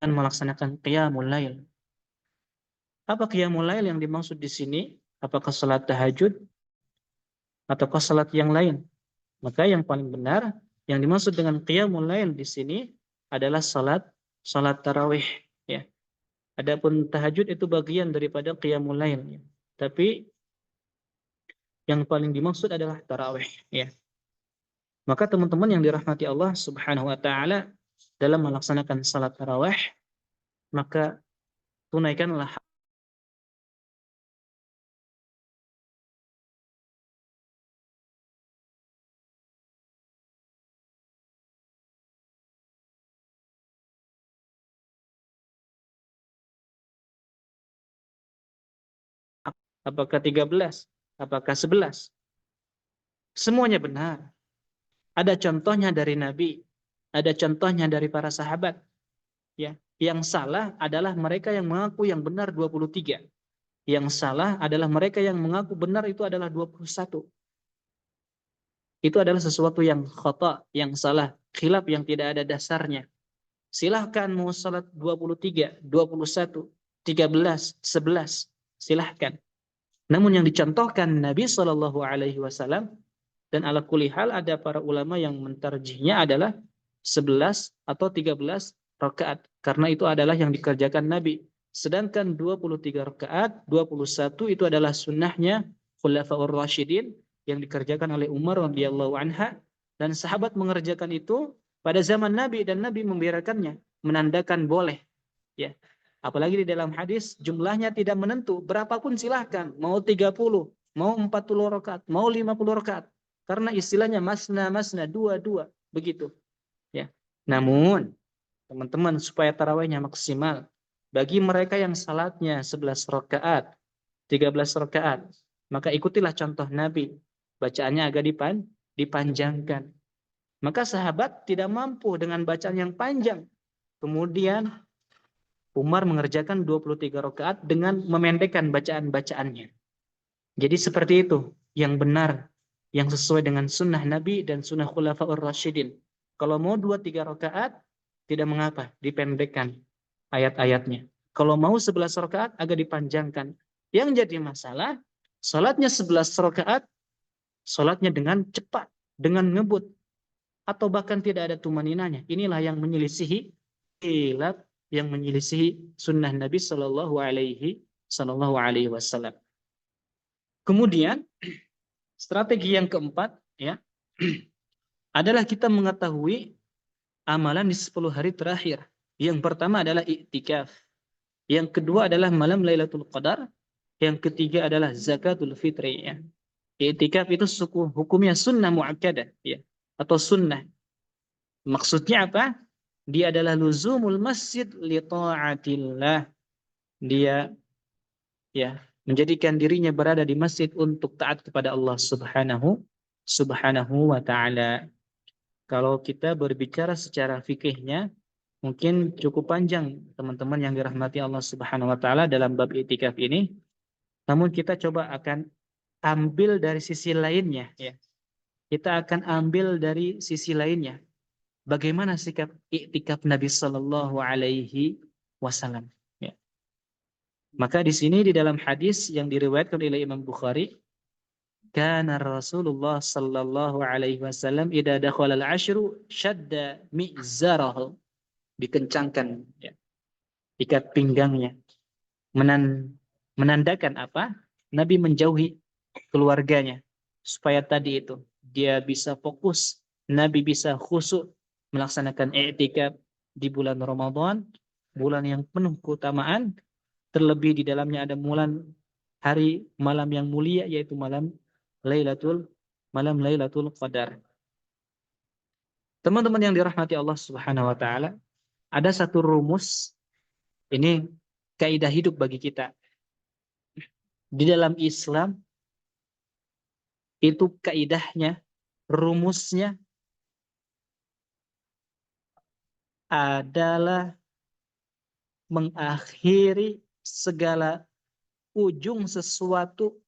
melaksanakan qiyamul lail. Apa qiyamul lail yang dimaksud di sini? Apakah salat tahajud ataukah salat yang lain? Maka yang paling benar yang dimaksud dengan qiyamul lail di sini adalah salat tarawih, ya. Adapun tahajud itu bagian daripada qiyamul lail, ya. Tapi yang paling dimaksud adalah tarawih, ya. Maka teman-teman yang dirahmati Allah Subhanahu wa taala, dalam melaksanakan salat tarawih, maka tunaikanlah. Apakah 13? Apakah 11? Semuanya benar. Ada contohnya dari Nabi, ada contohnya dari para sahabat, ya. Yang salah adalah mereka yang mengaku yang benar 23. Yang salah adalah mereka yang mengaku benar itu adalah 21. Itu adalah sesuatu yang khata, yang salah, khilaf yang tidak ada dasarnya. Silahkan mau salat 23, 21, 13, 11, silahkan. Namun yang dicontohkan Nabi Shallallahu Alaihi Wasallam, dan ala kulli hal ada para ulama yang mentarjihnya adalah 11 atau 13 rakaat, karena itu adalah yang dikerjakan Nabi. Sedangkan 23 rakaat, 21 itu adalah sunnahnya Khulafaur Rasyidin yang dikerjakan oleh Umar radhiyallahu anha, dan sahabat mengerjakan itu pada zaman Nabi dan Nabi membiarkannya, menandakan boleh, ya. Apalagi di dalam hadis jumlahnya tidak menentu, berapapun silahkan, mau 30, mau 40 rakaat, mau 50 rakaat. Karena istilahnya masna, dua, begitu, ya. Namun, teman-teman, supaya tarawihnya maksimal, bagi mereka yang salatnya 11 rakaat, 13 rakaat, maka ikutilah contoh Nabi. Bacaannya agak dipanjangkan. Maka sahabat tidak mampu dengan bacaan yang panjang. Kemudian Umar mengerjakan 23 rakaat dengan memendekkan bacaan-bacaannya. Jadi seperti itu yang benar, yang sesuai dengan sunnah Nabi dan sunnah Khulafaur Rasyidin. Kalau mau 2-3 rakaat, tidak mengapa, dipendekkan ayat-ayatnya. Kalau mau 11 rakaat, agak dipanjangkan. Yang jadi masalah, salatnya 11 rakaat, salatnya dengan cepat, dengan ngebut, atau bahkan tidak ada tumaninanya. Inilah yang menyelisihi khilaf, yang menyelisihi sunnah Nabi Shallallahu Alaihi Wasallam. Kemudian strategi yang keempat, ya, adalah kita mengetahui amalan di 10 hari terakhir. Yang pertama adalah i'tikaf. Yang kedua adalah malam Lailatul Qadar. Yang ketiga adalah zakatul fitri, ya. I'tikaf itu hukumnya sunnah muakkadah, ya, atau sunnah. Maksudnya apa? Dia adalah luzumul masjid li ta'atillah. Dia, ya, menjadikan dirinya berada di masjid untuk taat kepada Allah Subhanahu wa taala. Kalau kita berbicara secara fikihnya, mungkin cukup panjang teman-teman yang dirahmati Allah Subhanahu wa taala dalam bab i'tikaf ini. Namun kita coba akan ambil dari sisi lainnya, ya. Kita akan ambil dari sisi lainnya. Bagaimana sikap i'tikaf Nabi Sallallahu Alaihi Wasallam? Ya. Maka di sini di dalam hadis yang diriwayatkan oleh Imam Bukhari, kana Rasulullah Sallallahu Alaihi Wasallam idza dakhala al-ashru shadda mi'zarahu, dikencangkan, ya, ikat pinggangnya, menandakan apa? Nabi menjauhi keluarganya supaya tadi itu dia bisa fokus, Nabi bisa khusyuk melaksanakan i'tikaf, di bulan Ramadan, bulan yang penuh keutamaan, terlebih di dalamnya ada hari malam yang mulia, yaitu Lailatul Lailatul Qadar. Teman-teman yang dirahmati Allah Subhanahu wa taala, ada satu rumus, ini kaidah hidup bagi kita. Di dalam Islam itu kaidahnya, rumusnya adalah mengakhiri segala ujung sesuatu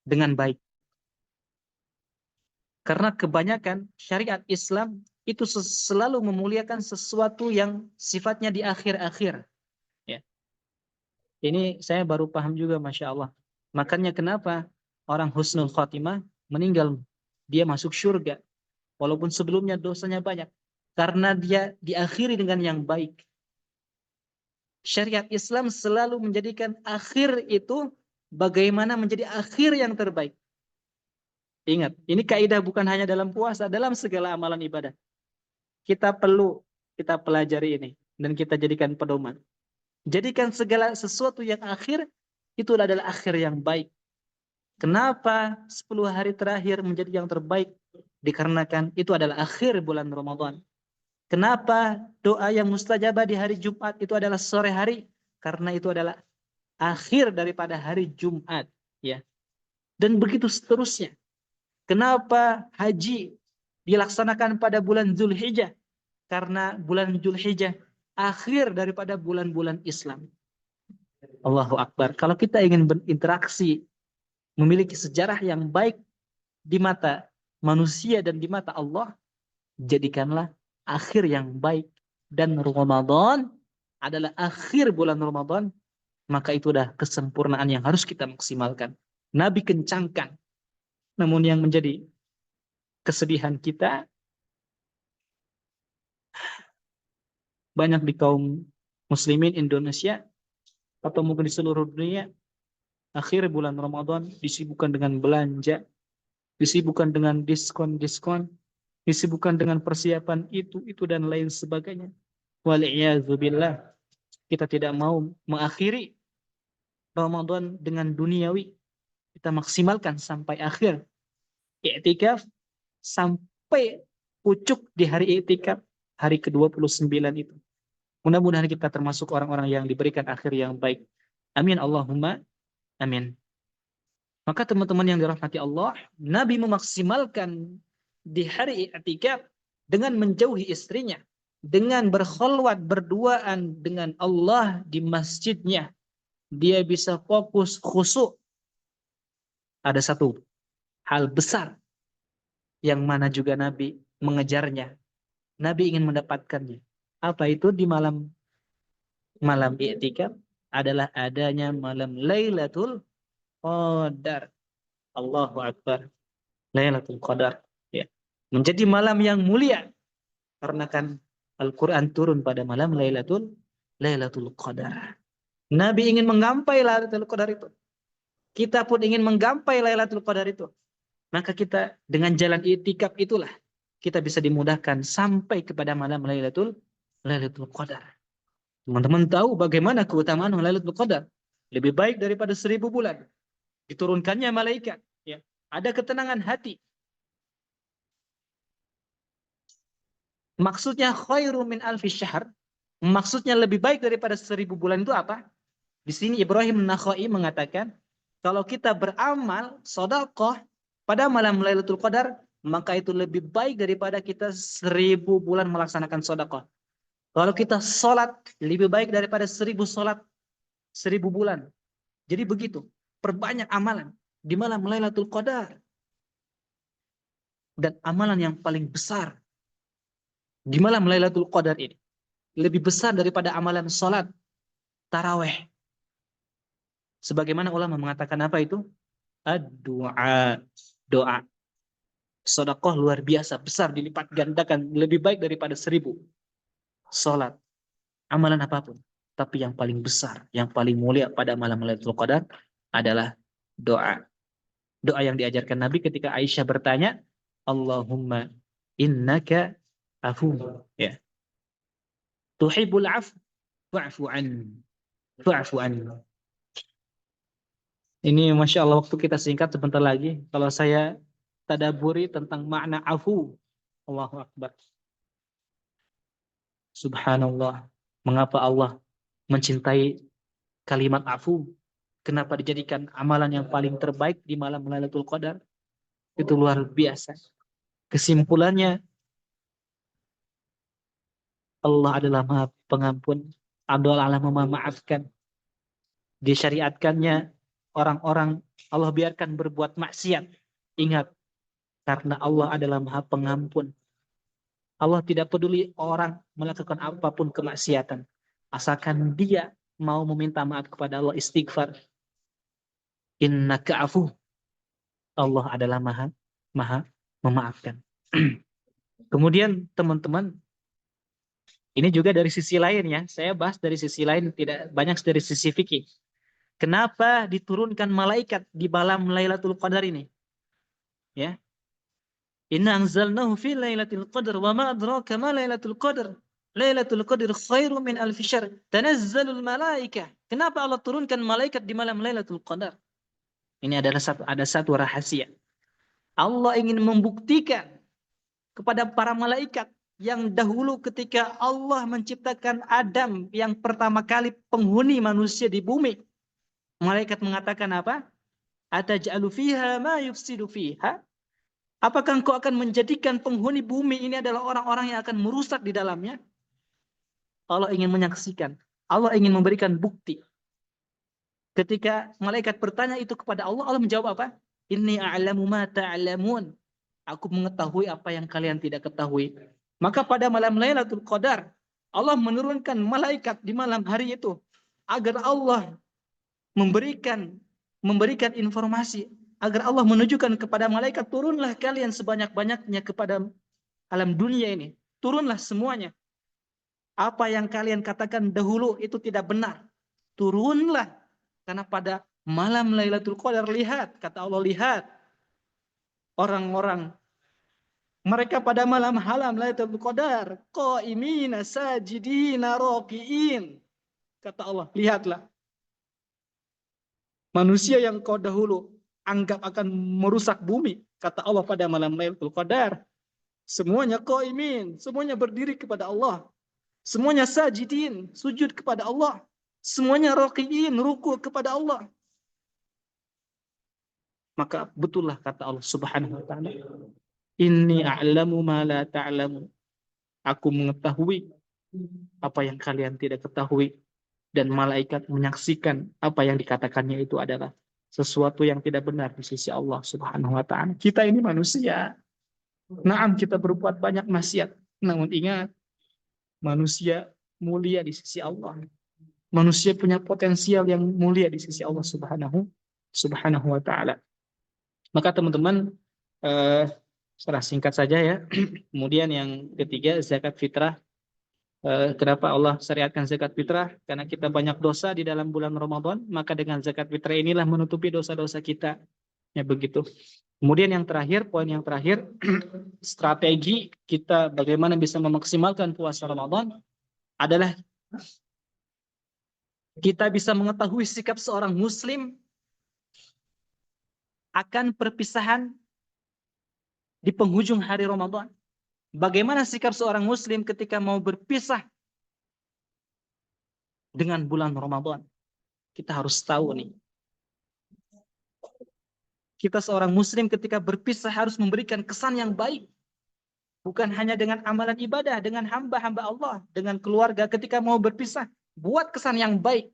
dengan baik. Karena kebanyakan syariat Islam itu selalu memuliakan sesuatu yang sifatnya di akhir-akhir. Ya. Ini saya baru paham juga, Masya Allah. Makanya kenapa orang husnul khotimah meninggal, dia masuk surga. Walaupun sebelumnya dosanya banyak. Karena dia diakhiri dengan yang baik. Syariat Islam selalu menjadikan akhir itu bagaimana menjadi akhir yang terbaik. Ingat, ini kaidah bukan hanya dalam puasa, dalam segala amalan ibadah. Kita pelajari ini dan kita jadikan pedoman. Jadikan segala sesuatu yang akhir itu adalah akhir yang baik. Kenapa 10 hari terakhir menjadi yang terbaik? Dikarenakan itu adalah akhir bulan Ramadan. Kenapa doa yang mustajabah di hari Jumat itu adalah sore hari? Karena itu adalah akhir daripada hari Jumat, ya. Dan begitu seterusnya. Kenapa haji dilaksanakan pada bulan Zulhijjah? Karena bulan Zulhijjah akhir daripada bulan-bulan Islam. Allahu Akbar. Kalau kita ingin berinteraksi, memiliki sejarah yang baik di mata manusia dan di mata Allah, jadikanlah akhir yang baik. Dan Ramadan adalah akhir bulan Ramadan, maka itu adalah kesempurnaan yang harus kita maksimalkan. Nabi kencangkan. Namun yang menjadi kesedihan kita, banyak di kaum muslimin Indonesia, atau mungkin di seluruh dunia, akhir bulan Ramadan disibukkan dengan belanja, disibukkan dengan diskon-diskon, disibukkan dengan persiapan itu dan lain sebagainya. Wal'iyadzubillah, kita tidak mau mengakhiri Ramadan dengan duniawi. Kita maksimalkan sampai akhir. I'tikaf sampai pucuk di hari i'tikaf, hari ke-29 itu. Mudah-mudahan kita termasuk orang-orang yang diberikan akhir yang baik. Amin Allahumma amin. Maka teman-teman yang dirahmati Allah, Nabi memaksimalkan di hari i'tikaf dengan menjauhi istrinya, dengan berkholwat berduaan dengan Allah di masjidnya. Dia bisa fokus khusyuk. Ada satu hal besar yang mana juga Nabi mengejarnya. Nabi ingin mendapatkannya. Apa itu? Di malam i'tikaf adalah adanya malam Lailatul Qadar. Allahu Akbar. Lailatul Qadar. Ya. Menjadi malam yang mulia. Karena kan Al-Quran turun pada malam Lailatul Qadar. Nabi ingin menggapai Lailatul Qadar itu. Kita pun ingin menggapai Lailatul Qadar itu. Maka kita dengan jalan i'tikaf itulah kita bisa dimudahkan sampai kepada malam Lailatul Qadar. Teman-teman tahu bagaimana keutamaan Lailatul Qadar? Lebih baik daripada 1000 bulan. Diturunkannya malaikat. Ya. Ada ketenangan hati. Maksudnya khairu min alfi syahr. Maksudnya lebih baik daripada 1000 bulan itu apa? Di sini Ibrahim Nakhai mengatakan, kalau kita beramal sedekah pada malam Lailatul Qadar, maka itu lebih baik daripada kita 1000 bulan melaksanakan sedekah. Kalau kita sholat, lebih baik daripada 1000 sholat 1000 bulan. Jadi begitu, perbanyak amalan di malam Lailatul Qadar. Dan amalan yang paling besar di malam Lailatul Qadar ini lebih besar daripada amalan sholat taraweh. Sebagaimana ulama mengatakan apa itu? Ad-du'a, doa. Sedekah luar biasa, besar, dilipat gandakan, lebih baik daripada 1000 sholat. Amalan apapun. Tapi yang paling besar, yang paling mulia pada malam Lailatul Qadar adalah doa. Doa yang diajarkan Nabi ketika Aisyah bertanya, Allahumma innaka afu. Ya. Tuhibbul af, fa'fu an. Fa'fu an. Ini Masya Allah waktu kita singkat sebentar lagi. Kalau saya tadaburi tentang makna afu. Allahu Akbar. Subhanallah. Mengapa Allah mencintai kalimat afu? Kenapa dijadikan amalan yang paling terbaik di malam Lailatul Qadar? Itu luar biasa. Kesimpulannya, Allah adalah Maha Pengampun. Allah adalah memaafkan. Disyariatkannya orang-orang Allah biarkan berbuat maksiat. Ingat, karena Allah adalah Maha Pengampun. Allah tidak peduli orang melakukan apapun kemaksiatan. Asalkan dia mau meminta maaf kepada Allah, istighfar. Innaka afu. Allah adalah maha memaafkan. Kemudian teman-teman, ini juga dari sisi lain ya. Saya bahas dari sisi lain, tidak banyak dari sisi fikih. Kenapa diturunkan malaikat di malam Lailatul Qadar ini? Ya. Inna anzalnahu fi lailatul qadar wa ma adraka ma lailatul qadar. Lailatul qadar khairu min alfi syahr. Tanazzalul malaikah. Kenapa Allah turunkan malaikat di malam Lailatul Qadar? Ini adalah ada satu rahasia. Allah ingin membuktikan kepada para malaikat yang dahulu ketika Allah menciptakan Adam yang pertama kali penghuni manusia di bumi. Malaikat mengatakan apa? Ataj'alu fiha ma yufsidu fiha? Apakah engkau akan menjadikan penghuni bumi ini adalah orang-orang yang akan merusak di dalamnya? Allah ingin menyaksikan. Allah ingin memberikan bukti. Ketika malaikat bertanya itu kepada Allah, Allah menjawab apa? Inni a'lamu ma ta'lamun. Aku mengetahui apa yang kalian tidak ketahui. Maka pada malam Lailatul Qadar, Allah menurunkan malaikat di malam hari itu agar Allah memberikan informasi, agar Allah menunjukkan kepada malaikat, turunlah kalian sebanyak-banyaknya kepada alam dunia ini. Turunlah semuanya. Apa yang kalian katakan dahulu itu tidak benar. Turunlah. Karena pada malam Lailatul Qadar, lihat, kata Allah, lihat. Orang-orang mereka pada malam Lailatul Qadar qa'imina sajidina raki'in. Kata Allah, lihatlah. Manusia yang kau dahulu anggap akan merusak bumi, kata Allah pada malam Lailatul Qadar, semuanya qaimin, semuanya berdiri kepada Allah. Semuanya sajidin, sujud kepada Allah. Semuanya raki'in, ruku kepada Allah. Maka betullah kata Allah Subhanahu wa taala, inni a'lamu ma la ta'lamu. Aku mengetahui apa yang kalian tidak ketahui. Dan malaikat menyaksikan apa yang dikatakannya itu adalah sesuatu yang tidak benar di sisi Allah Subhanahu wa taala. Kita ini manusia. Naam, kita berbuat banyak maksiat. Namun ingat, manusia mulia di sisi Allah. Manusia punya potensial yang mulia di sisi Allah Subhanahu wa taala. Maka teman-teman, secara singkat saja ya. Kemudian yang ketiga, zakat fitrah. Kenapa Allah syariatkan zakat fitrah? Karena kita banyak dosa di dalam bulan Ramadan, maka dengan zakat fitrah inilah menutupi dosa-dosa kita. Ya begitu. Kemudian yang terakhir, poin yang terakhir, strategi kita bagaimana bisa memaksimalkan puasa Ramadan adalah kita bisa mengetahui sikap seorang muslim akan perpisahan di penghujung hari Ramadan. Bagaimana sikap seorang muslim ketika mau berpisah dengan bulan Ramadan? Kita harus tahu nih. Kita seorang muslim ketika berpisah harus memberikan kesan yang baik. Bukan hanya dengan amalan ibadah, dengan hamba-hamba Allah, dengan keluarga ketika mau berpisah. Buat kesan yang baik.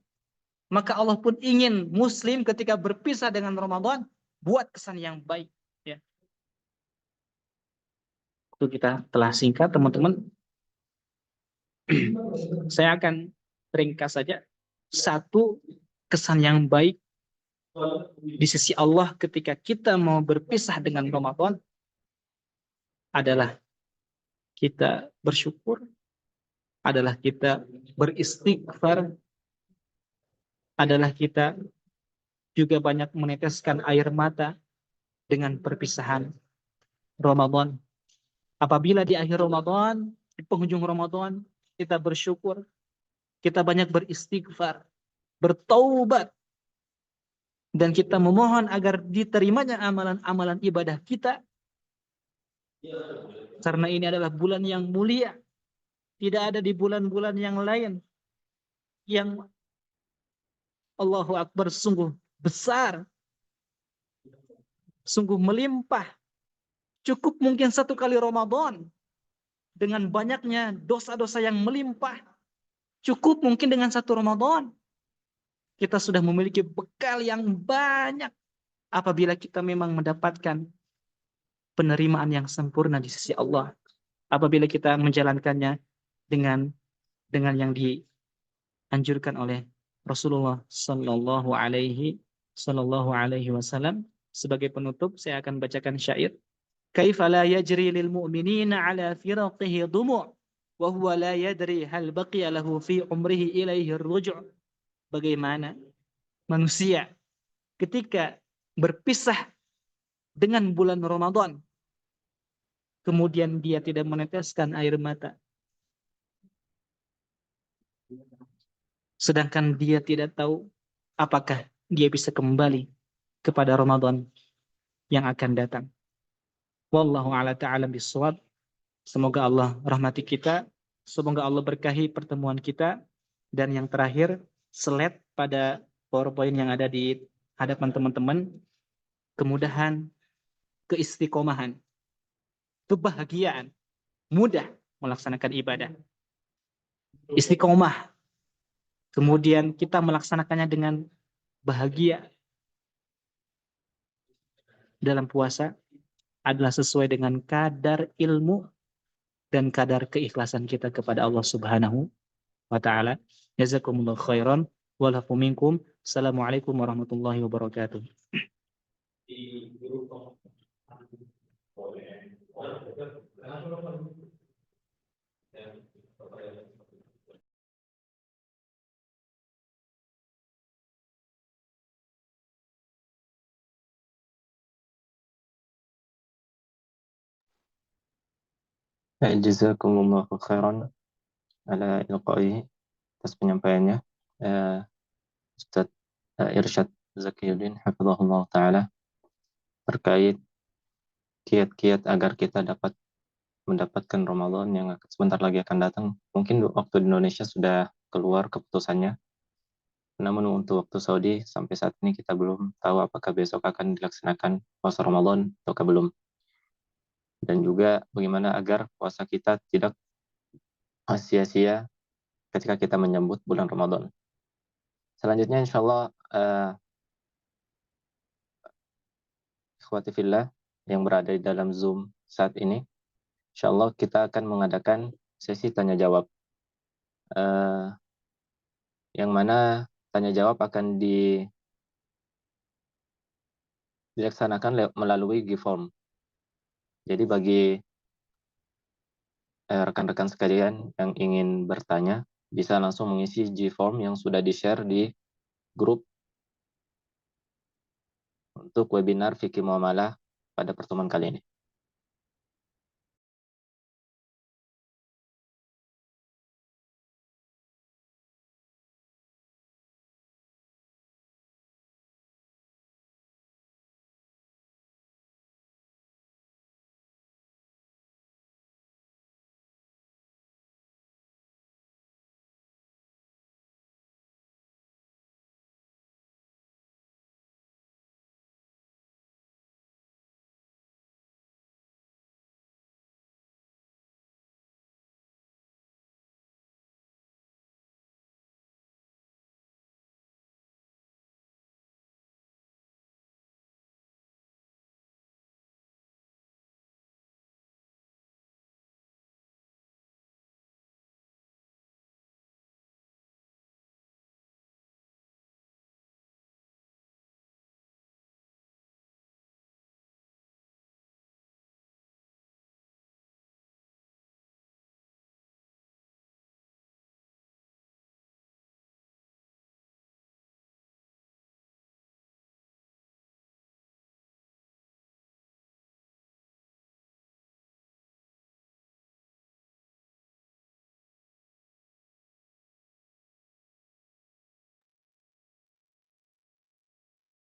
Maka Allah pun ingin muslim ketika berpisah dengan Ramadan, buat kesan yang baik. Ya. Itu kita telah singkat, teman-teman. Saya akan ringkas saja. Satu, kesan yang baik di sisi Allah ketika kita mau berpisah dengan Ramadan adalah kita bersyukur, adalah kita beristighfar, adalah kita juga banyak meneteskan air mata dengan perpisahan Ramadan. Apabila di akhir Ramadan, di penghujung Ramadan, kita bersyukur, kita banyak beristighfar, bertaubat, dan kita memohon agar diterimanya amalan-amalan ibadah kita, karena ini adalah bulan yang mulia. Tidak ada di bulan-bulan yang lain yang Allahu Akbar sungguh besar, sungguh melimpah. Cukup mungkin satu kali Ramadan dengan banyaknya dosa-dosa yang melimpah. Cukup mungkin dengan satu Ramadan kita sudah memiliki bekal yang banyak apabila kita memang mendapatkan penerimaan yang sempurna di sisi Allah. Apabila kita menjalankannya dengan yang dianjurkan oleh Rasulullah sallallahu alaihi wasallam. Sebagai penutup saya akan bacakan syair. Kaifa la yajri lil mu'minina ala firaqihi dumu' wa huwa la yadri hal baqiya lahu fi umrihi ilaihi ar-ruju'. Bagaimana manusia ketika berpisah dengan bulan Ramadan kemudian dia tidak meneteskan air mata, sedangkan dia tidak tahu apakah dia bisa kembali kepada Ramadan yang akan datang. Wallahu a'la ta'ala bissawab. Semoga Allah rahmati kita, semoga Allah berkahi pertemuan kita, dan yang terakhir, slide pada PowerPoint yang ada di hadapan teman-teman, kemudahan, keistiqomahan, kebahagiaan, mudah melaksanakan ibadah. Istiqomah, kemudian kita melaksanakannya dengan bahagia dalam puasa adalah sesuai dengan kadar ilmu dan kadar keikhlasan kita kepada Allah Subhanahu wa taala. Jazakumullahu khairan wa lakum minkum. Assalamualaikum warahmatullahi wabarakatuh. Jazakumullahu khairan ala ilqaihi, atas penyampaiannya, Ustadz Irsyad Zakiyuddin hafizahullah ta'ala, terkait kiat-kiat agar kita dapat mendapatkan Ramadan yang sebentar lagi akan datang. Mungkin waktu di Indonesia sudah keluar keputusannya, namun untuk waktu Saudi sampai saat ini kita belum tahu apakah besok akan dilaksanakan puasa Ramadan atau belum. Dan juga bagaimana agar puasa kita tidak sia-sia ketika kita menyambut bulan Ramadan. Selanjutnya insya Allah ikhwati fillah yang berada di dalam Zoom saat ini, insya Allah kita akan mengadakan sesi tanya jawab, yang mana tanya jawab akan dilaksanakan melalui G-Form. Jadi bagi rekan-rekan sekalian yang ingin bertanya, bisa langsung mengisi G-Form yang sudah di-share di grup untuk webinar Fikih Muamalah pada pertemuan kali ini.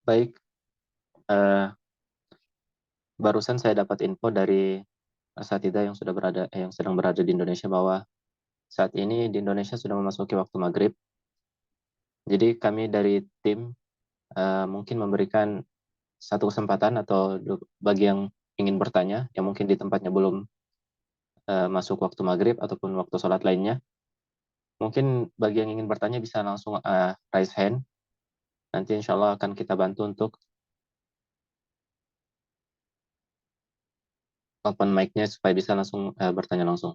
Baik, eh, barusan saya dapat info dari asatidzah yang yang sedang berada di Indonesia bahwa saat ini di Indonesia sudah memasuki waktu maghrib. Jadi kami dari tim mungkin memberikan satu kesempatan atau bagi yang ingin bertanya, yang mungkin di tempatnya belum masuk waktu maghrib ataupun waktu sholat lainnya, mungkin bagi yang ingin bertanya bisa langsung raise hand. Nanti insya Allah akan kita bantu untuk open mic-nya supaya bisa langsung bertanya langsung.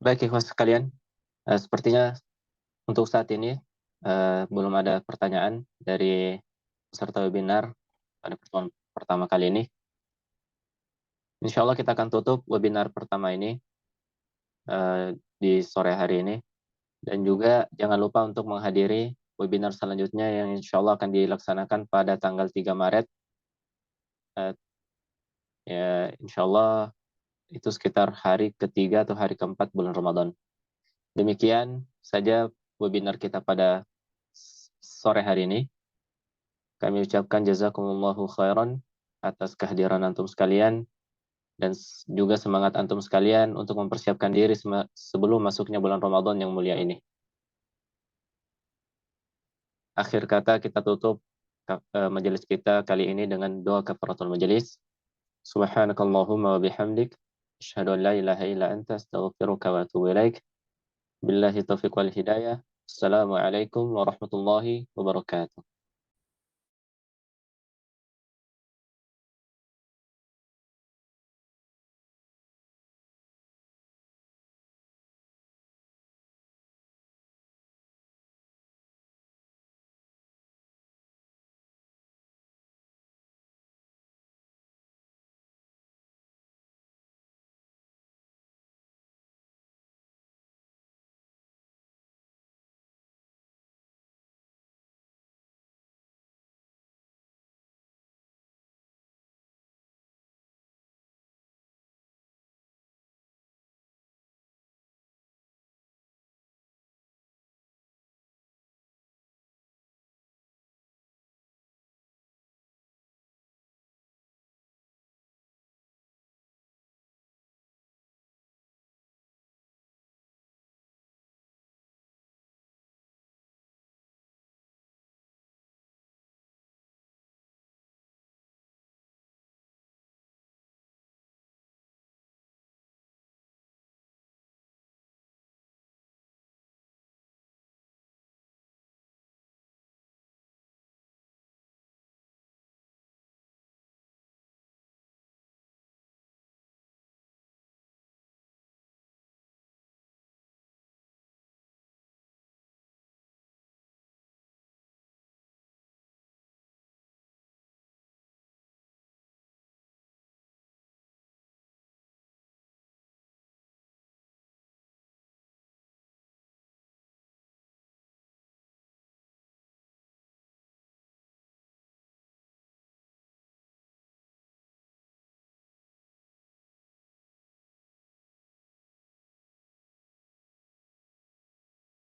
Baik, ikhwas sekalian, sepertinya untuk saat ini belum ada pertanyaan dari peserta webinar pada pertemuan pertama kali ini. Insya Allah kita akan tutup webinar pertama ini di sore hari ini. Dan juga jangan lupa untuk menghadiri webinar selanjutnya yang insya Allah akan dilaksanakan pada tanggal 3 Maret. Ya, insya Allah itu sekitar hari ketiga atau hari keempat bulan Ramadan. Demikian saja webinar kita pada sore hari ini. Kami ucapkan jazakumullahu khairan atas kehadiran antum sekalian dan juga semangat antum sekalian untuk mempersiapkan diri sebelum masuknya bulan Ramadan yang mulia ini. Akhir kata kita tutup majelis kita kali ini dengan doa kafaratul majelis. Subhanakallahumma wa bihamdik asyhadu an la ilaha illa anta astaghfiruka wa atubu ilaik. Billahi taufiq wal hidayah. Assalamualaikum warahmatullahi wabarakatuh.